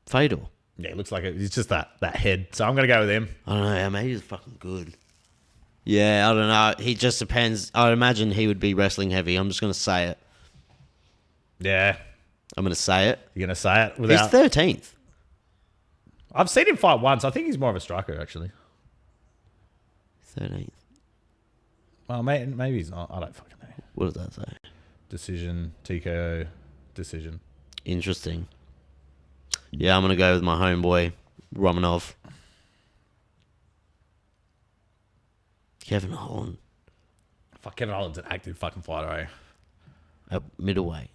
Fedor. Yeah, he looks like it's just that head. So I'm gonna go with him. I don't know. Almeida's fucking good. Yeah, I don't know. He just depends. I'd imagine he would be wrestling heavy. I'm just gonna say it. Yeah, I'm gonna say it. you're gonna say it He's without. 13th. I've seen him fight once. I think he's more of a striker actually. 13th. Well, maybe he's not. I don't fucking know. What does that say? Decision, TKO, decision. Interesting. Yeah, I'm gonna go with my homeboy Romanov. Kevin Holland Fuck, Kevin Holland's an active fucking fighter, eh? at middleweight.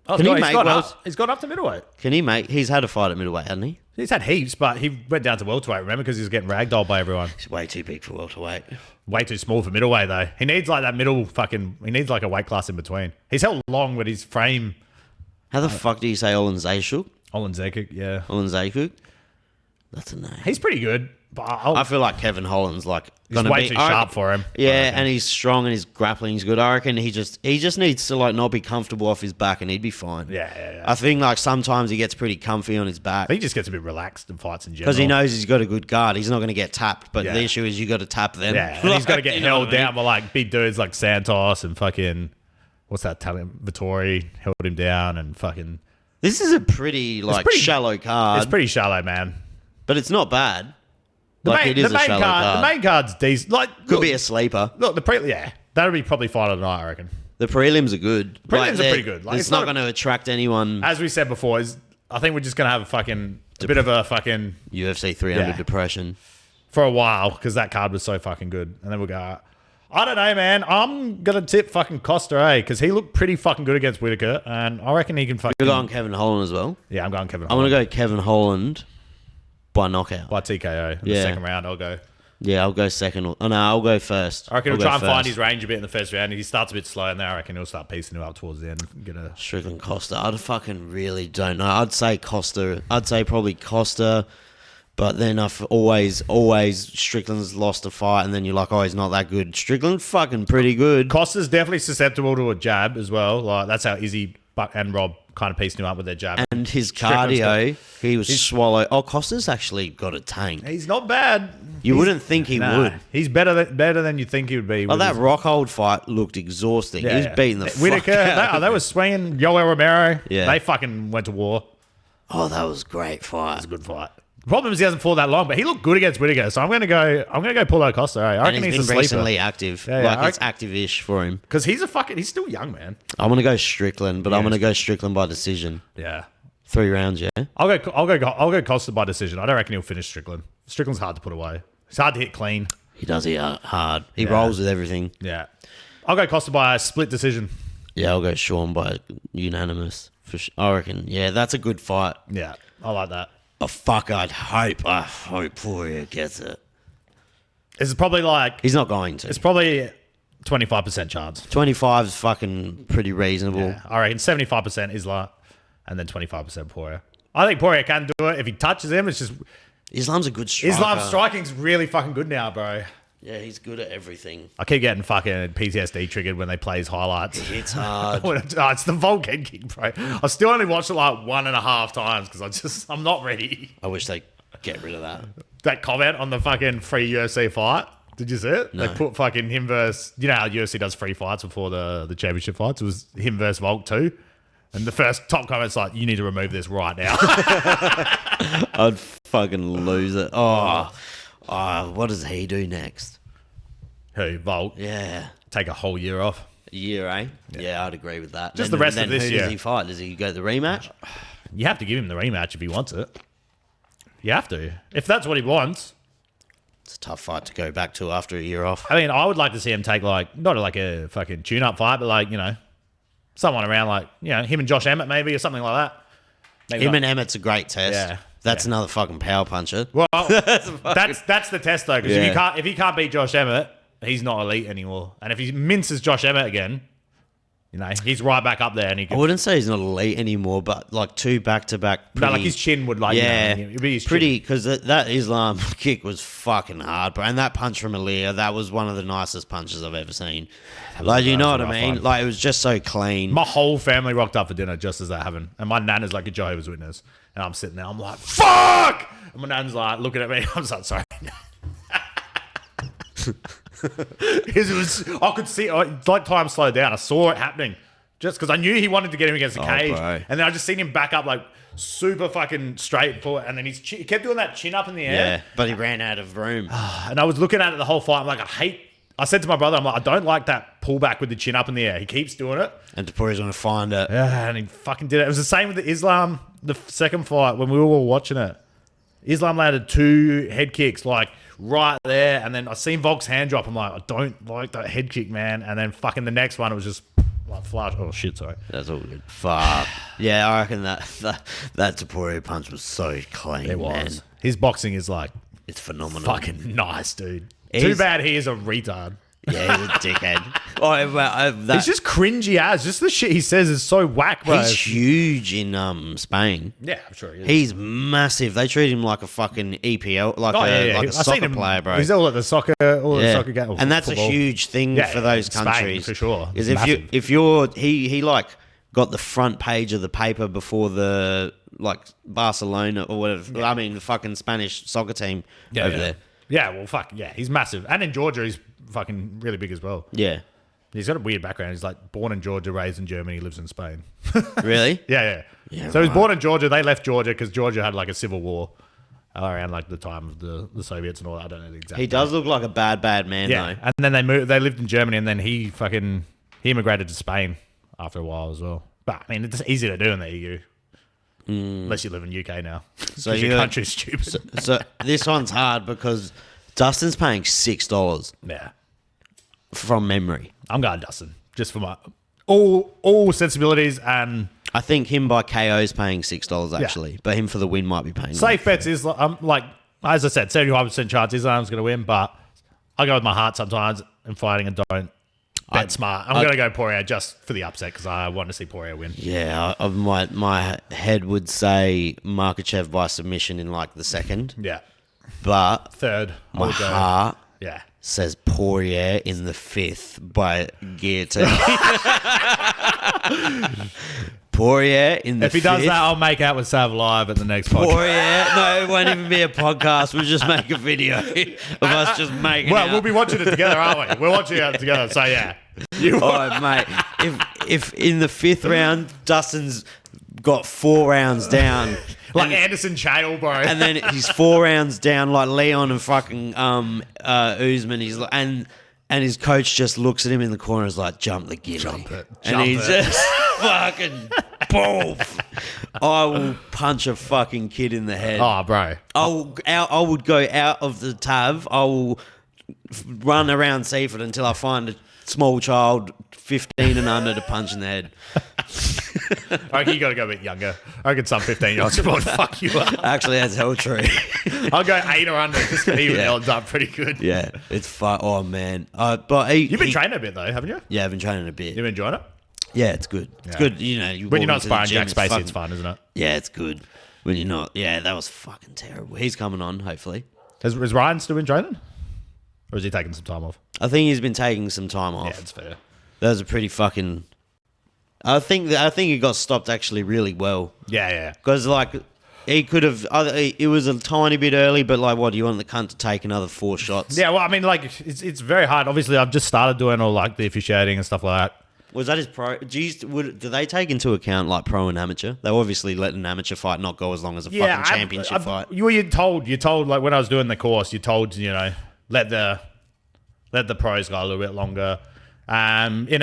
Oh, Can he he's make gone wells? up. He's gone up to middleweight. Can he make? He's had a fight at middleweight, hasn't he? He's had heaps, but he went down to welterweight, remember? Because he was getting ragdolled by everyone. He's way too big for welterweight. Way too small for middleweight, though. He needs like that middle fucking... He needs like a weight class in between. He's held long, but his frame... How the fuck do you say Olin Zaishuk? Olin Zekik, yeah. Olin Zaishuk? That's a name. He's pretty good, but I feel like Kevin Holland's like he's gonna way be too I sharp reckon- for him. I Yeah, reckon. and he's strong and his grappling's good. I reckon he just needs to like not be comfortable off his back and he'd be fine. Yeah. I think like sometimes he gets pretty comfy on his back He just gets a bit relaxed in fights in general. because he knows he's got a good guard. He's not going to get tapped. But Yeah. the issue is you got to tap them. Yeah, and he's got to get You know held what I mean? down by like big dudes like Santos and fucking... What's that talent? Vittori held him down and fucking... This is a pretty like pretty- shallow card, It's pretty shallow, man. but it's not bad. The Like main, it is the a main shallow card, card. The main card's decent. Like, Could be a sleeper. Look, that would be probably fight of the night, I reckon. The prelims are good. Prelims are they're- pretty good. Like, it's it's not not going to attract anyone. As we said before, I think we're just gonna have a bit of a fucking UFC 300 Yeah. depression. for a while because that card was so fucking good, and then we'll go. I don't know, man. I'm gonna tip fucking Costa, because he looked pretty fucking good against Whitaker, and I reckon he can fucking. You're going Kevin Holland as well. Yeah, I'm going Kevin. I'm going to go Kevin Holland by knockout. by TKO in Yeah. the second round. I'll go. Yeah, I'll go second. Oh, no, I'll go first. I reckon I'll he'll try go and find first. his range a bit in the first round. If he starts a bit slow in there, I reckon he'll start piecing him up towards the end. And get a Strickland Costa. I fucking really don't know. I'd say Costa. I'd say probably Costa. But then I've always Strickland's lost a fight, and then you're like, oh, he's not that good. Strickland fucking pretty good. Costa's definitely susceptible to a jab as well. Like that's how Izzy and Rob kind of piecing him up with their jab. And his Strickland's cardio, he was swallowed. Oh, Costa's actually got a tank. He's not bad. You wouldn't think he would. He's better than you think he would be. Oh, that Rockhold fight looked exhausting. He was beating the Whittaker, fuck out. they were swinging. Yoel Romero. Yeah. They fucking went to war. Oh, that was a great fight. It was a good fight. The problem is he hasn't fought that long, but he looked good against Whittaker. So I'm gonna go Paulo Costa. I reckon And he's he's a been sleeper. recently active. Yeah, It's active-ish for him. Because he's still young, man. I'm going to go Strickland, but I'm going to go Strickland by decision. Yeah. 3 rounds, yeah? I'll go Costa by decision. I don't reckon he'll finish Strickland. Strickland's hard to put away. It's hard to hit clean. He does hit hard. He rolls with everything. Yeah. I'll go Costa by a split decision. Yeah, I'll go Sean by unanimous. I reckon, yeah, that's a good fight. Yeah. I like that. Oh, fuck, I hope Poirier gets it. It's probably like... He's not going to. It's probably 25% chance. 25 is fucking pretty reasonable. Yeah. I reckon 75% Islam and then 25% Poirier. I think Poirier can do it. If he touches him, it's just... Islam's a good striker. Islam's striking's really fucking good now, bro. Yeah, he's good at everything. I keep getting fucking PTSD triggered when they play his highlights. It's hard. It's the Volk head kick, bro. I still only watched it like 1.5 times because I'm not ready. I wish they get rid of that. That comment on the fucking free UFC fight. Did you see it? No. They put fucking him versus... You know how UFC does free fights before the championship fights? It was him versus Volk too. And the first top comment's like, you need to remove this right now. I'd fucking lose it. Oh, what does he do next? Who? Volk? Yeah. Take a whole year off. A year, eh? Yeah, I'd agree with that. Just the rest of this who year. Does he fight? Does he go the rematch? You have to give him the rematch if he wants it. You have to. If that's what he wants. It's a tough fight to go back to after a year off. I mean, I would like to see him take like, not like a fucking tune-up fight, but like, you know, someone around like, you know, him and Josh Emmett maybe or something like that. Maybe Him not. and Emmett's a great test. Yeah. That's another fucking power puncher. Well, that's the test though, because Yeah. if he can't beat Josh Emmett, he's not elite anymore. And if he minces Josh Emmett again, you know, he's right back up there. And he I can, wouldn't say he's not elite anymore, but like 2 back-to-back. no, like his chin would like, Yeah, you know, it'd be his pretty, because that Islam kick was fucking hard, bro. And that punch from Aaliyah, that was one of the nicest punches I've ever seen. Like, you know what I mean? Like, it was just so clean. My whole family rocked up for dinner just as that happened. And my nan is like a Jehovah's Witness. And I'm sitting there, I'm like, fuck! And my nan's like looking at me. I'm just like, sorry. Because it was, I could see, it's like time slowed down. I saw it happening. Just because I knew he wanted to get him against the cage. Bro. And then I just seen him back up like super fucking straight forward. And then he kept doing that chin up in the air. Yeah, but he ran out of room. And I was looking at it the whole fight. I'm like, I said to my brother, I'm like, I don't like that pullback with the chin up in the air. He keeps doing it. And Tapori's going to find it. Yeah, and he fucking did it. It was the same with the Islam, the second fight when we were all watching it. Islam landed 2 head kicks, like right there. And then I seen Volk's hand drop. I'm like, I don't like that head kick, man. And then fucking the next one, it was just like flash. Oh, shit, sorry. That's all good. Fuck. Yeah, I reckon that Tapori punch was so clean, It was. man. His boxing is like It's phenomenal. fucking nice, dude. Too He's- bad he is a retard. Yeah, he's a dickhead. Oh, well, He's just cringy as. Just the shit he says is so whack, bro. he's huge in Spain. Yeah, I'm sure he is. He's massive. They treat him like a fucking EPL, like a I've seen soccer him, player, bro. He's all at the soccer, the soccer game. And that's football. a huge thing Yeah, for those Spain, countries, for sure. Because Massive. if you're he like got the front page of the paper before the like Barcelona or whatever. I mean, the fucking Spanish soccer team over there. Yeah, well, fuck, yeah. He's massive. And in Georgia, he's fucking really big as well. Yeah, He's got a weird background. He's like born in Georgia, raised in Germany, lives in Spain. really? Yeah. Yeah, So he was right. born in Georgia. They left Georgia because Georgia had like a civil war around like the time of the Soviets and all that. I don't know the exact. He does look like a bad man, Yeah. though. And then they moved. They lived in Germany, and then he immigrated to Spain after a while as well. But I mean, it's easy to do in the EU. Unless you live in UK now. So Because your you're- country's stupid. So this one's hard because Dustin's paying $6 Yeah. from memory. I'm going Dustin. Just for my all sensibilities and I think him by KO is paying $6 actually, but him for the win might be paying. safe bets is like as I said, 75% chance Islam's going to win, but I go with my heart sometimes in fighting and don't bet smart. I'm going to go Poirier just for the upset because I want to see Poirier win. Yeah, my head would say Markachev by submission in like the second, Yeah, but third. I my would go. heart Yeah, says Poirier in the 5th by guillotine. Poirier in the If he does fifth. that, I'll make out with Sav live at the next podcast. Poirier. No, it won't even be a podcast. We'll just make a video of us just making Well, out. we'll be watching it together, aren't we? We're watching it together. So yeah. Oh, mate. If in the fifth round, Dustin's got 4 rounds down. Like Anderson Chael, bro. And then he's 4 rounds down like Leon and fucking Usman. He's like, and his coach just looks at him in the corner and is like, jump the GILLY. Jump it. And he's just fucking boof. I will punch a fucking kid in the head. Oh, bro. I would go out of the TAV. I will run around Seaford until I find a small child 15 and under to punch in the head. I reckon you got to go a bit younger. I reckon some 15-year-olds would fuck you up. Actually, that's hell true. I'll go 8 or under just to even odds up pretty good. Yeah, it's fun. Oh, man. But You've been training a bit, though, haven't you? Yeah, I've been training a bit. You've been enjoying it? Yeah, it's good. It's good. You know, When you're not walk into the sparring gym, Jack Spacey, fucking- it's fun, isn't it? Yeah, it's good. When you're not. Yeah, that was fucking terrible. He's coming on, hopefully. Has Ryan still been training? Or is he taking some time off? I think he's been taking some time off. Yeah, it's fair. That was a pretty fucking. I think he got stopped actually really well Yeah. because like he could have. It was a tiny bit early, but like, what do you want the cunt to take another 4 shots? Yeah, well, I mean, like, it's very hard. Obviously, I've just started doing all, like, the officiating and stuff like that. Was that his pro? Do they take into account like pro and amateur? They obviously let an amateur fight not go as long as a fucking championship fight. You're told, like, when I was doing the course, you're told, you know, let the pros go a little bit longer. In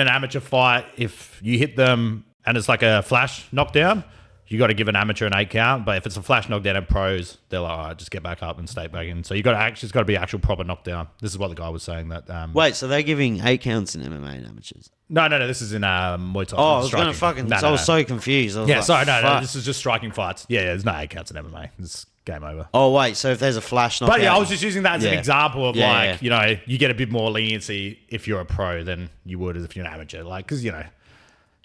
an amateur fight, if you hit them and it's like a flash knockdown, you got to give an amateur an 8 count. But if it's a flash knockdown and pros, they're like, all right, just get back up and stay back in. So you got to actually, it's got to be actual proper knockdown. This is what the guy was saying that. Wait, so they're giving 8 counts in MMA and amateurs? No. This is in Muay Thai. Oh, I was going to fucking. No, I was so confused. I was Yeah, like, sorry, no. fuck. This is just striking fights. Yeah, there's no 8 counts in MMA. It's game over. Oh wait, so if there's a flash knockout, But yeah, I was just using that as an Yeah. example of Yeah, like, yeah. you know, you get a bit more leniency if you're a pro than you would as if you're an amateur. Like, because, you know,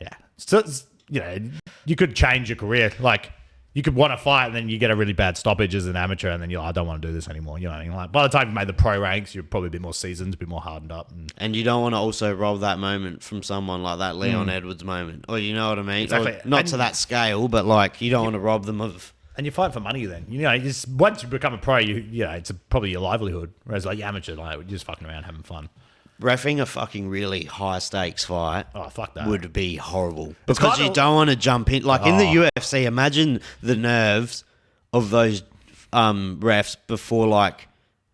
yeah. So, you know, you could change your career. Like, you could want to fight and then you get a really bad stoppage as an amateur and then you're like, I don't want to do this anymore. You know what I mean? Like, by the time you made the pro ranks, you're probably a bit more seasoned, a bit more hardened up. And you don't want to also rob that moment from someone like that Leon Edwards moment. Or you know what I mean? Exactly. Or not And- to that scale, but like you don't want to rob them of. And you fight for money then. You know, just, once you become a pro, you know, it's probably your livelihood. Whereas like your amateur, like, you're just fucking around having fun. Reffing a fucking really high stakes fight Oh, fuck that. would be horrible. It's Because kinda- you don't want to jump in. Like in the UFC, imagine the nerves of those refs before like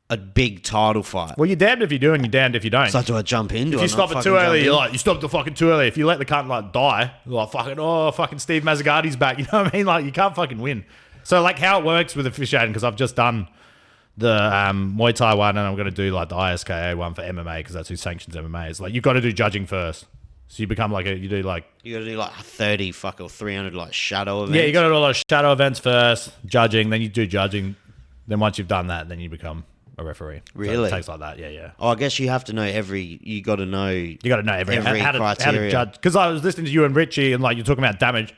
a big title fight. Well, you're damned if you do and you're damned if you don't. So do I jump in? Do If I you not stop it fucking too early, jump you're in? like, you stopped the fucking too early. If you let the cunt like die, you're like, fucking Steve Mazzagati's back. You know what I mean? Like, you can't fucking win. So, like, how it works with officiating, because I've just done the Muay Thai one and I'm going to do like the ISKA one for MMA because that's who sanctions MMA. It's like, you've got to do judging first. So you become like you do like... You got to do like 30 or 300 like shadow events. Yeah, you got to do a lot of shadow events first, judging, then you do judging. Then once you've done that, then you become a referee. Really? So it takes like that, yeah. Oh, I guess you have to know you got to know. You got to know every how to criteria. judge. Because I was listening to you and Richie, and like you're talking about damage.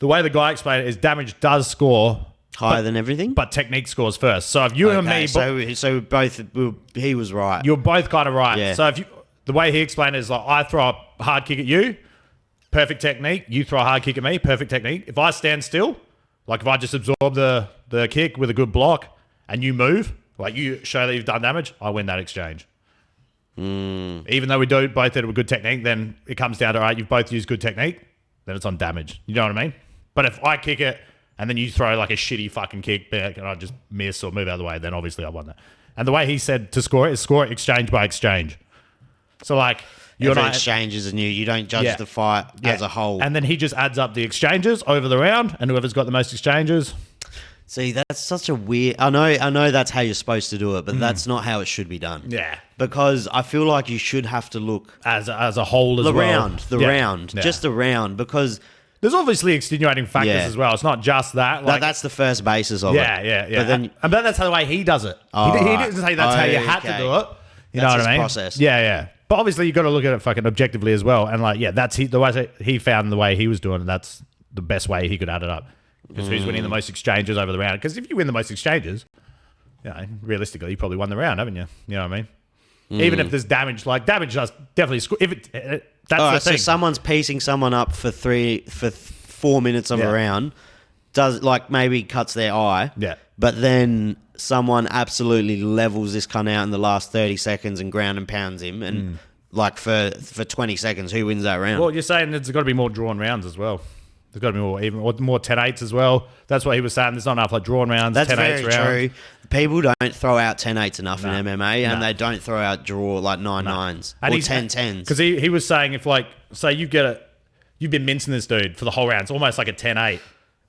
The way the guy explained it is damage does score Higher than everything? but technique scores first. So if you and me, So both, he was right. you're both kind of right. Yeah. So if the way he explained it is like, I throw a hard kick at you, perfect technique. You throw a hard kick at me, perfect technique. If I stand still, like if I just absorb the kick with a good block and you move, like you show that you've done damage, I win that exchange. Even though we both did it with good technique, then it comes down to, all right, you've both used good technique, then it's on damage. You know what I mean? But if I kick it and then you throw like a shitty fucking kick back and I just miss or move out of the way, then obviously I won that. And the way he said to score it is score it exchange by exchange. So like you and Every I exchange is new. You don't judge the fight as a whole. And then he just adds up the exchanges over the round, and whoever's got the most exchanges. See, that's such a weird... I know that's how you're supposed to do it, but that's not how it should be done. Yeah. Because I feel like you should have to look... As a whole as The well. round. Yeah. Just the round, because... There's obviously extenuating factors Yeah. as well. It's not just that. Like, that's the first basis of it. yeah. But then... But that's the way he does it. He didn't say that's how you had to do it. You know That's what his I mean? process. Yeah. But obviously you got to look at it fucking objectively as well. And like, yeah, that's the way he found the way he was doing it. That's the best way he could add it up. Because who's winning the most exchanges over the round? Because if you win the most exchanges, you know, realistically, you probably won the round, haven't you? You know what I mean? Even if there's damage, like damage does definitely score. If it, that's the So thing. someone's piecing someone up for 4 minutes of Yeah. a round, does like maybe cuts their eye. Yeah. But then someone absolutely levels this cunt out in the last 30 seconds and ground and pounds him. And like for 20 seconds, who wins that round? Well, you're saying there's got to be more drawn rounds as well. There's got to be more even or more 10-8s as well. That's what he was saying. There's not enough like drawn rounds. That's 10-8s very rounds. true. People don't throw out 10-8s enough in MMA, and No. they don't throw out draw like 9-9s And or he's- 10-10s. Because he was saying if like say you've been mincing this dude for the whole round, it's almost like a 10-8.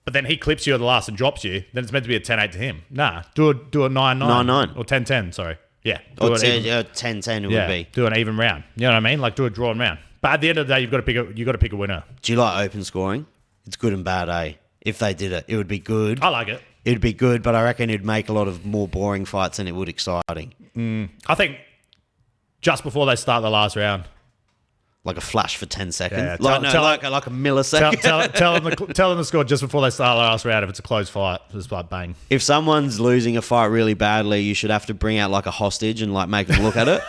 But then he clips you at the last and drops you, then it's meant to be a 10-8 to him. Nah, do a 9-9. 9-9. Or 10-10, sorry. Yeah. Or Do an even- 10-10 it yeah, would be. do an even round. You know what I mean? Like do a drawn round. But at the end of the day, you've got to pick a winner. Do you like open scoring? It's good and bad, eh? If they did it, it would be good. I like it. It'd be good, but I reckon it'd make a lot of more boring fights than it would exciting. I think just before they start the last round, Like a flash for 10 seconds. Yeah, like a millisecond. tell them the score just before they start the last round. If it's a close fight, just like bang. If someone's losing a fight really badly, you should have to bring out like a hostage and like make them look at it.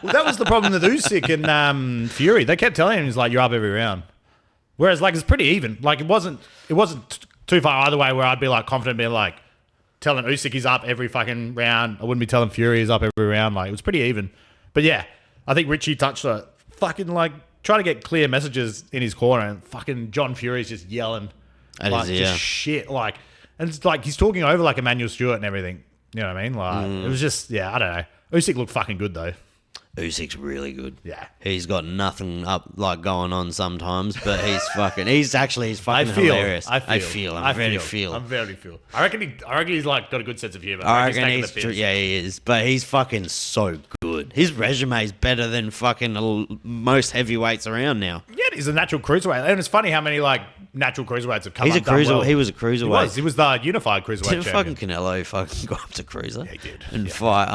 Well, that was the problem with Usyk and Fury. They kept telling him he's like you're up every round, whereas like it's pretty even. Like it wasn't too far either way. Where I'd be like confident, being like telling Usyk he's up every fucking round. I wouldn't be telling Fury he's up every round. Like it was pretty even. But yeah, I think Richie touched on it. Fucking like trying to get clear messages in his corner, and fucking John Fury's just yelling At like his just ear. shit. Like, and it's like he's talking over like Emmanuel Stewart and everything. You know what I mean? Like it was just I don't know. Usyk looked fucking good though. Usyk's really good. Yeah. He's got nothing up like going on sometimes, but he's fucking fucking feel. hilarious. I'm I very feel. I reckon he's like got a good sense of humor. I reckon taking he's the piss. he is, but he's fucking so good. His resume is better than fucking most heavyweights around now. Yeah, he's a natural cruiserweight, and it's funny how many like natural cruiserweights have come. He's a up done cruiser. well. He was a cruiserweight. He was the unified cruiserweight Didn't champion. fucking Canelo fucking go up to cruiser? Yeah, he did. And Yeah. fight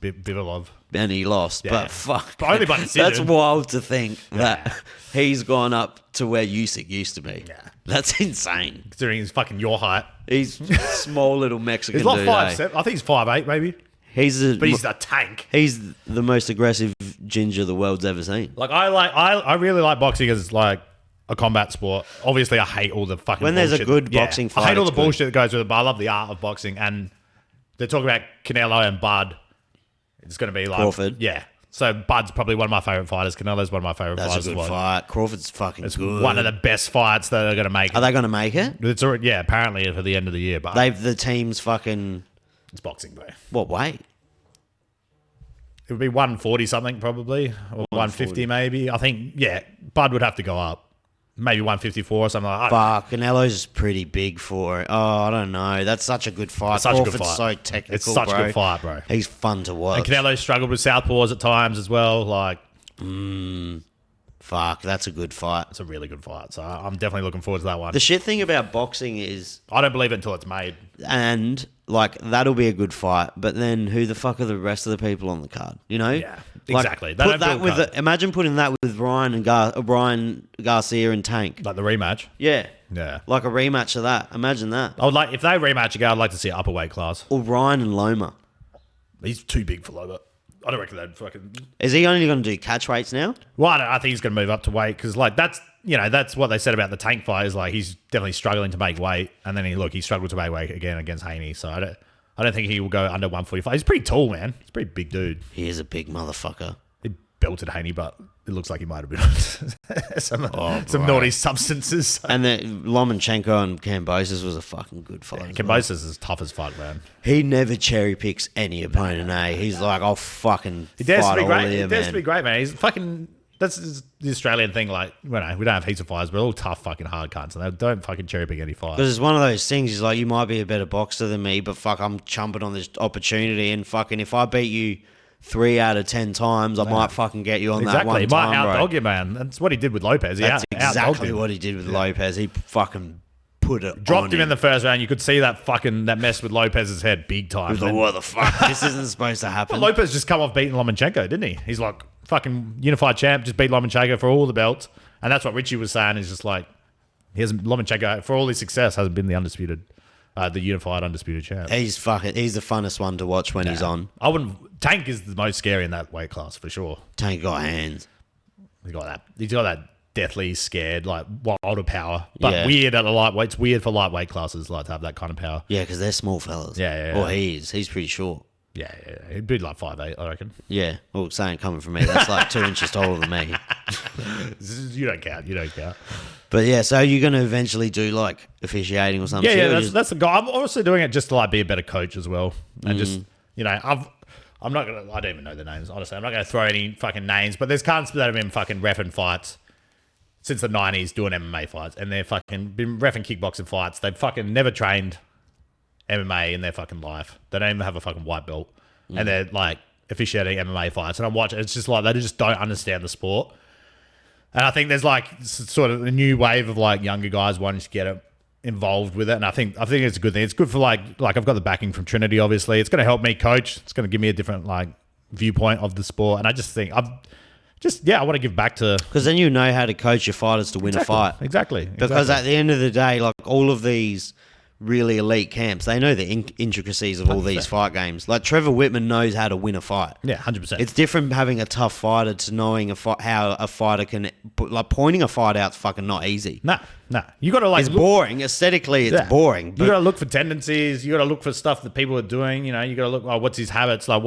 Bivol. and he lost. Yeah. But fuck, But only by decision. That's wild to think that he's gone up to where Usyk used to be. Yeah. That's insane. Considering he's fucking your height. He's small little Mexican He's like dude. 5'7". I think he's 5'8", maybe. But he's a tank. He's the most aggressive ginger the world's ever seen. Like I really like boxing as like a combat sport. Obviously, I hate all the fucking When there's a bullshit. good boxing fight, I hate all the it's good. bullshit that goes with it, but I love the art of boxing. And they're talking about Canelo and Bud. It's going to be like Crawford. Yeah. So Bud's probably one of my favorite fighters. Canelo's one of my favorite That's fighters. a good as well. fight. Crawford's fucking It's good. one of the best fights that are going to make Are it. they going to make it? It's already, apparently for the end of the year, but The team's fucking it's boxing, bro. what weight? It would be 140 something probably, or 150 maybe. I think, Bud would have to go up. Maybe 154 or something like that. Fuck, Canelo's pretty big for it. Oh, I don't know. That's such a good fight. It's such a good Crawford's fight. so technical, It's such a bro. good fight, bro. He's fun to watch. And Canelo struggled with southpaws at times as well. Like, Fuck, that's a good fight. it's a really good fight. So I'm definitely looking forward to that one. The shit thing about boxing is, I don't believe it until it's made. and like that'll be a good fight, but then who the fuck are the rest of the people on the card? You know? Yeah, Like, exactly. They put don't that build with card. imagine putting that with Ryan and Ryan Garcia and Tank. Like the rematch. Yeah. Yeah. Like a rematch of that. Imagine that. I would like, if they rematch again, I'd like to see upper weight class. Or Ryan and Loma. He's too big for Loba. I don't reckon they'd fucking. Is he only going to do catch weights now? Well, I think he's going to move up to weight because, like, that's what they said about the Tank fight is like he's definitely struggling to make weight, and then he struggled to make weight again against Haney. So I don't think he will go under 145. He's pretty tall, man. He's a pretty big dude. He is a big motherfucker. He belted Haney, but it looks like he might have been on some naughty substances. And then Lomachenko and Kambosos was a fucking good fight. as well. Kambosos is tough as fuck, man. He never cherry picks any opponent, eh? He's like, I'll fucking He dares to fight be all great. of He you, dares to be man. great, man. He's fucking. That's the Australian thing. Like, we don't have heaps of fighters, but all tough fucking hard cunts, and they don't fucking cherry pick any fight. Because it's one of those things, he's like, you might be a better boxer than me, but fuck, I'm chumping on this opportunity, and fucking if I beat you 3 out of 10 times, I might fucking get you on that Exactly. one He might time, bro. outdog you, man. That's what he did with Lopez. He That's outdogged exactly him. what he did with Lopez. He fucking put it Dropped on him in the first round. You could see that mess with Lopez's head big time. He was like, man. what the fuck? This isn't supposed to happen. Well, Lopez just come off beating Lomachenko, didn't he? He's like fucking unified champ, just beat Lomachenko for all the belts. And that's what Richie was saying. He's just like, Lomachenko, for all his success, hasn't been the unified undisputed champ. He's the funnest one to watch when he's on. Tank is the most scary in that weight class for sure. Tank got hands. He's got that deathly scared, like wilder power, but Yeah. weird at the lightweight. It's weird for lightweight classes, like to have that kind of power. Yeah, because they're small fellas. Yeah. Or he is. He's pretty short. Yeah. He'd be like 5'8", I reckon. Yeah. Well, saying coming from me, that's like 2 inches taller than me. You don't count. But yeah, so you're going to eventually do like officiating or something? Yeah. That's the guy. I'm also doing it just to like be a better coach as well, and just I'm not gonna. I don't even know the names. Honestly, I'm not gonna throw any fucking names. But there's cunts that have been fucking reffing fights since the 90s, doing MMA fights, and they're fucking been reffing kickboxing fights. They've fucking never trained MMA in their fucking life. They don't even have a fucking white belt, and they're like officiating MMA fights. And I'm watching. It's just like they just don't understand the sport. And I think there's like sort of a new wave of like younger guys wanting to get involved with it, and I think it's a good thing. It's good for like I've got the backing from Trinity. Obviously, it's going to help me coach. It's going to give me a different like viewpoint of the sport, and I just think I want to give back to, because then you know how to coach your fighters to win a fight. Exactly. Because at the end of the day, like all of these really elite camps, they know the intricacies of all these fight games. Like Trevor Whitman knows how to win a fight. Yeah, 100%. It's different having a tough fighter to knowing how a fighter can, like pointing a fight out's fucking not easy. Nah. You got to like. It's boring. Aesthetically, it's boring. You got to look for tendencies. You got to look for stuff that people are doing. You got to look. Oh, what's his habits? Like,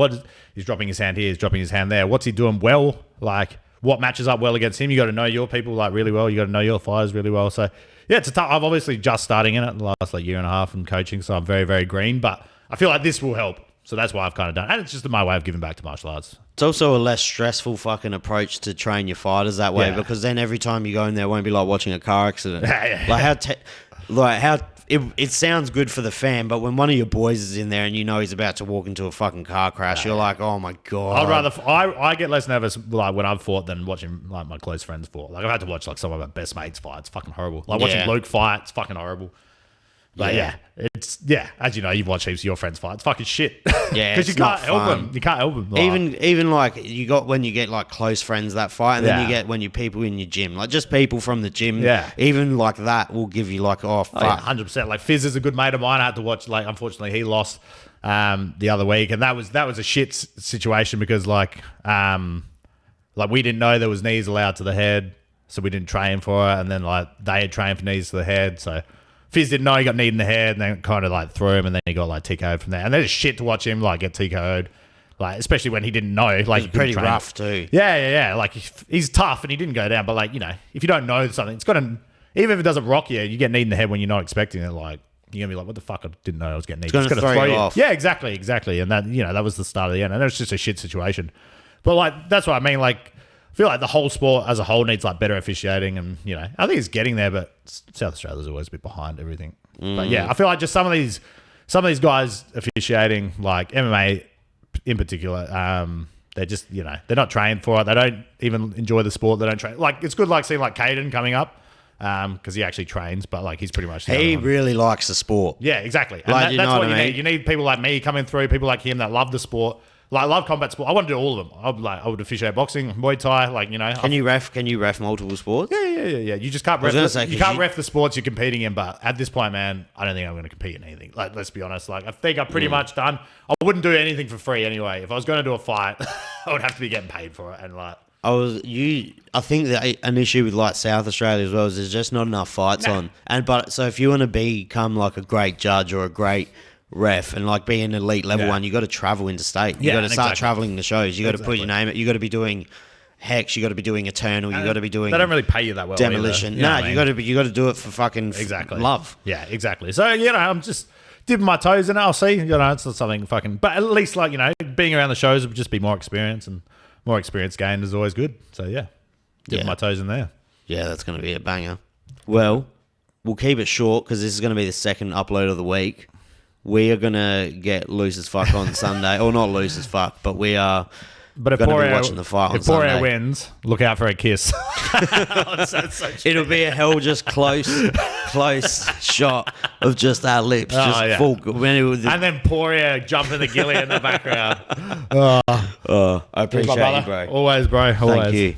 he's dropping his hand here. He's dropping his hand there. What's he doing well? Like, what matches up well against him? You got to know your people like really well. You got to know your fighters really well. So yeah, it's a tough. I'm obviously just starting in it the last like year and a half and coaching, so I'm very, very green. But I feel like this will help. So that's why I've kind of done it. And it's just my way of giving back to martial arts. It's also a less stressful fucking approach to train your fighters that way, because then every time you go in there, it won't be like watching a car accident. It sounds good for the fan, but when one of your boys is in there and you know he's about to walk into a fucking car crash, you're like, oh my god. I'd rather I get less nervous like when I've fought than watching like my close friends fight. Like I've had to watch like some of my best mates fight. It's fucking horrible. Like watching Luke fight, it's fucking horrible. But it's as you know, you've watched heaps of your friends fight. It's fucking shit. Yeah, because you can't help them. You can't help them. Like, even like you got when you get like close friends that fight, and then you get when you people in your gym, like just people from the gym. Yeah, even like that will give you like 100%. Like Fizz is a good mate of mine. I had to watch. Like unfortunately, he lost the other week, and that was a shit situation because like we didn't know there was knees allowed to the head, so we didn't train for it, and then like they had trained for knees to the head, so. Fizz didn't know he got kneed in the head, and then kind of like threw him, and then he got like TKO'd from there. And there's shit to watch him like get TKO'd, like especially when he didn't know. Like it's pretty rough too. Yeah. Like he's tough, and he didn't go down. But like if you don't know something, it's gonna even if it doesn't rock you, you get kneed in the head when you're not expecting it. Like you're gonna be like, what the fuck? I didn't know I was getting kneed. It's gonna throw you off. Yeah, exactly. And that that was the start of the end, and it was just a shit situation. But like that's what I mean. Like. I feel like the whole sport as a whole needs like better officiating, and I think it's getting there, but South Australia's always a bit behind everything. But yeah, I feel like just some of these guys officiating, like MMA in particular, they're just they're not trained for it. They don't even enjoy the sport. They don't train. Like it's good, like seeing like Caden coming up because he actually trains, but like he's pretty much he really likes the sport. Yeah, exactly. And like, that's what you need. You need people like me coming through, people like him that love the sport. Like I love combat sport. I want to do all of them. I would officiate boxing, Muay Thai. Like Can you ref multiple sports? Yeah. You just can't ref. You can't ref the sports you're competing in. But at this point, man, I don't think I'm going to compete in anything. Like let's be honest. Like I think I'm pretty much done. I wouldn't do anything for free anyway. If I was going to do a fight, I would have to be getting paid for it. And like I think that an issue with like South Australia as well is there's just not enough fights on. So if you want to become like a great judge or a great ref and like be an elite level one, you got to travel interstate. You got to start traveling the shows. You got to put your name. You got to be doing Hex. You got to be doing Eternal. You got to be doing. They don't really pay you that well. Demolition. You got to do it for fucking love. Yeah, exactly. So I'm just dipping my toes in it. I'll see. It's not something fucking. But at least like being around the shows would just be more experience, and more experience gained is always good. So dipping my toes in there. Yeah, that's going to be a banger. Well, we'll keep it short because this is going to be the second upload of the week. We are going to get loose as fuck on Sunday. Or not loose as fuck, but we are going to be watching the fight on Sunday. If Poirier wins, look out for a kiss. It'll be a hell just close shot of just our lips. Full. And then Poirier jumping the GILLY in the background. I appreciate you, bro. Always, bro. Always. Thank you.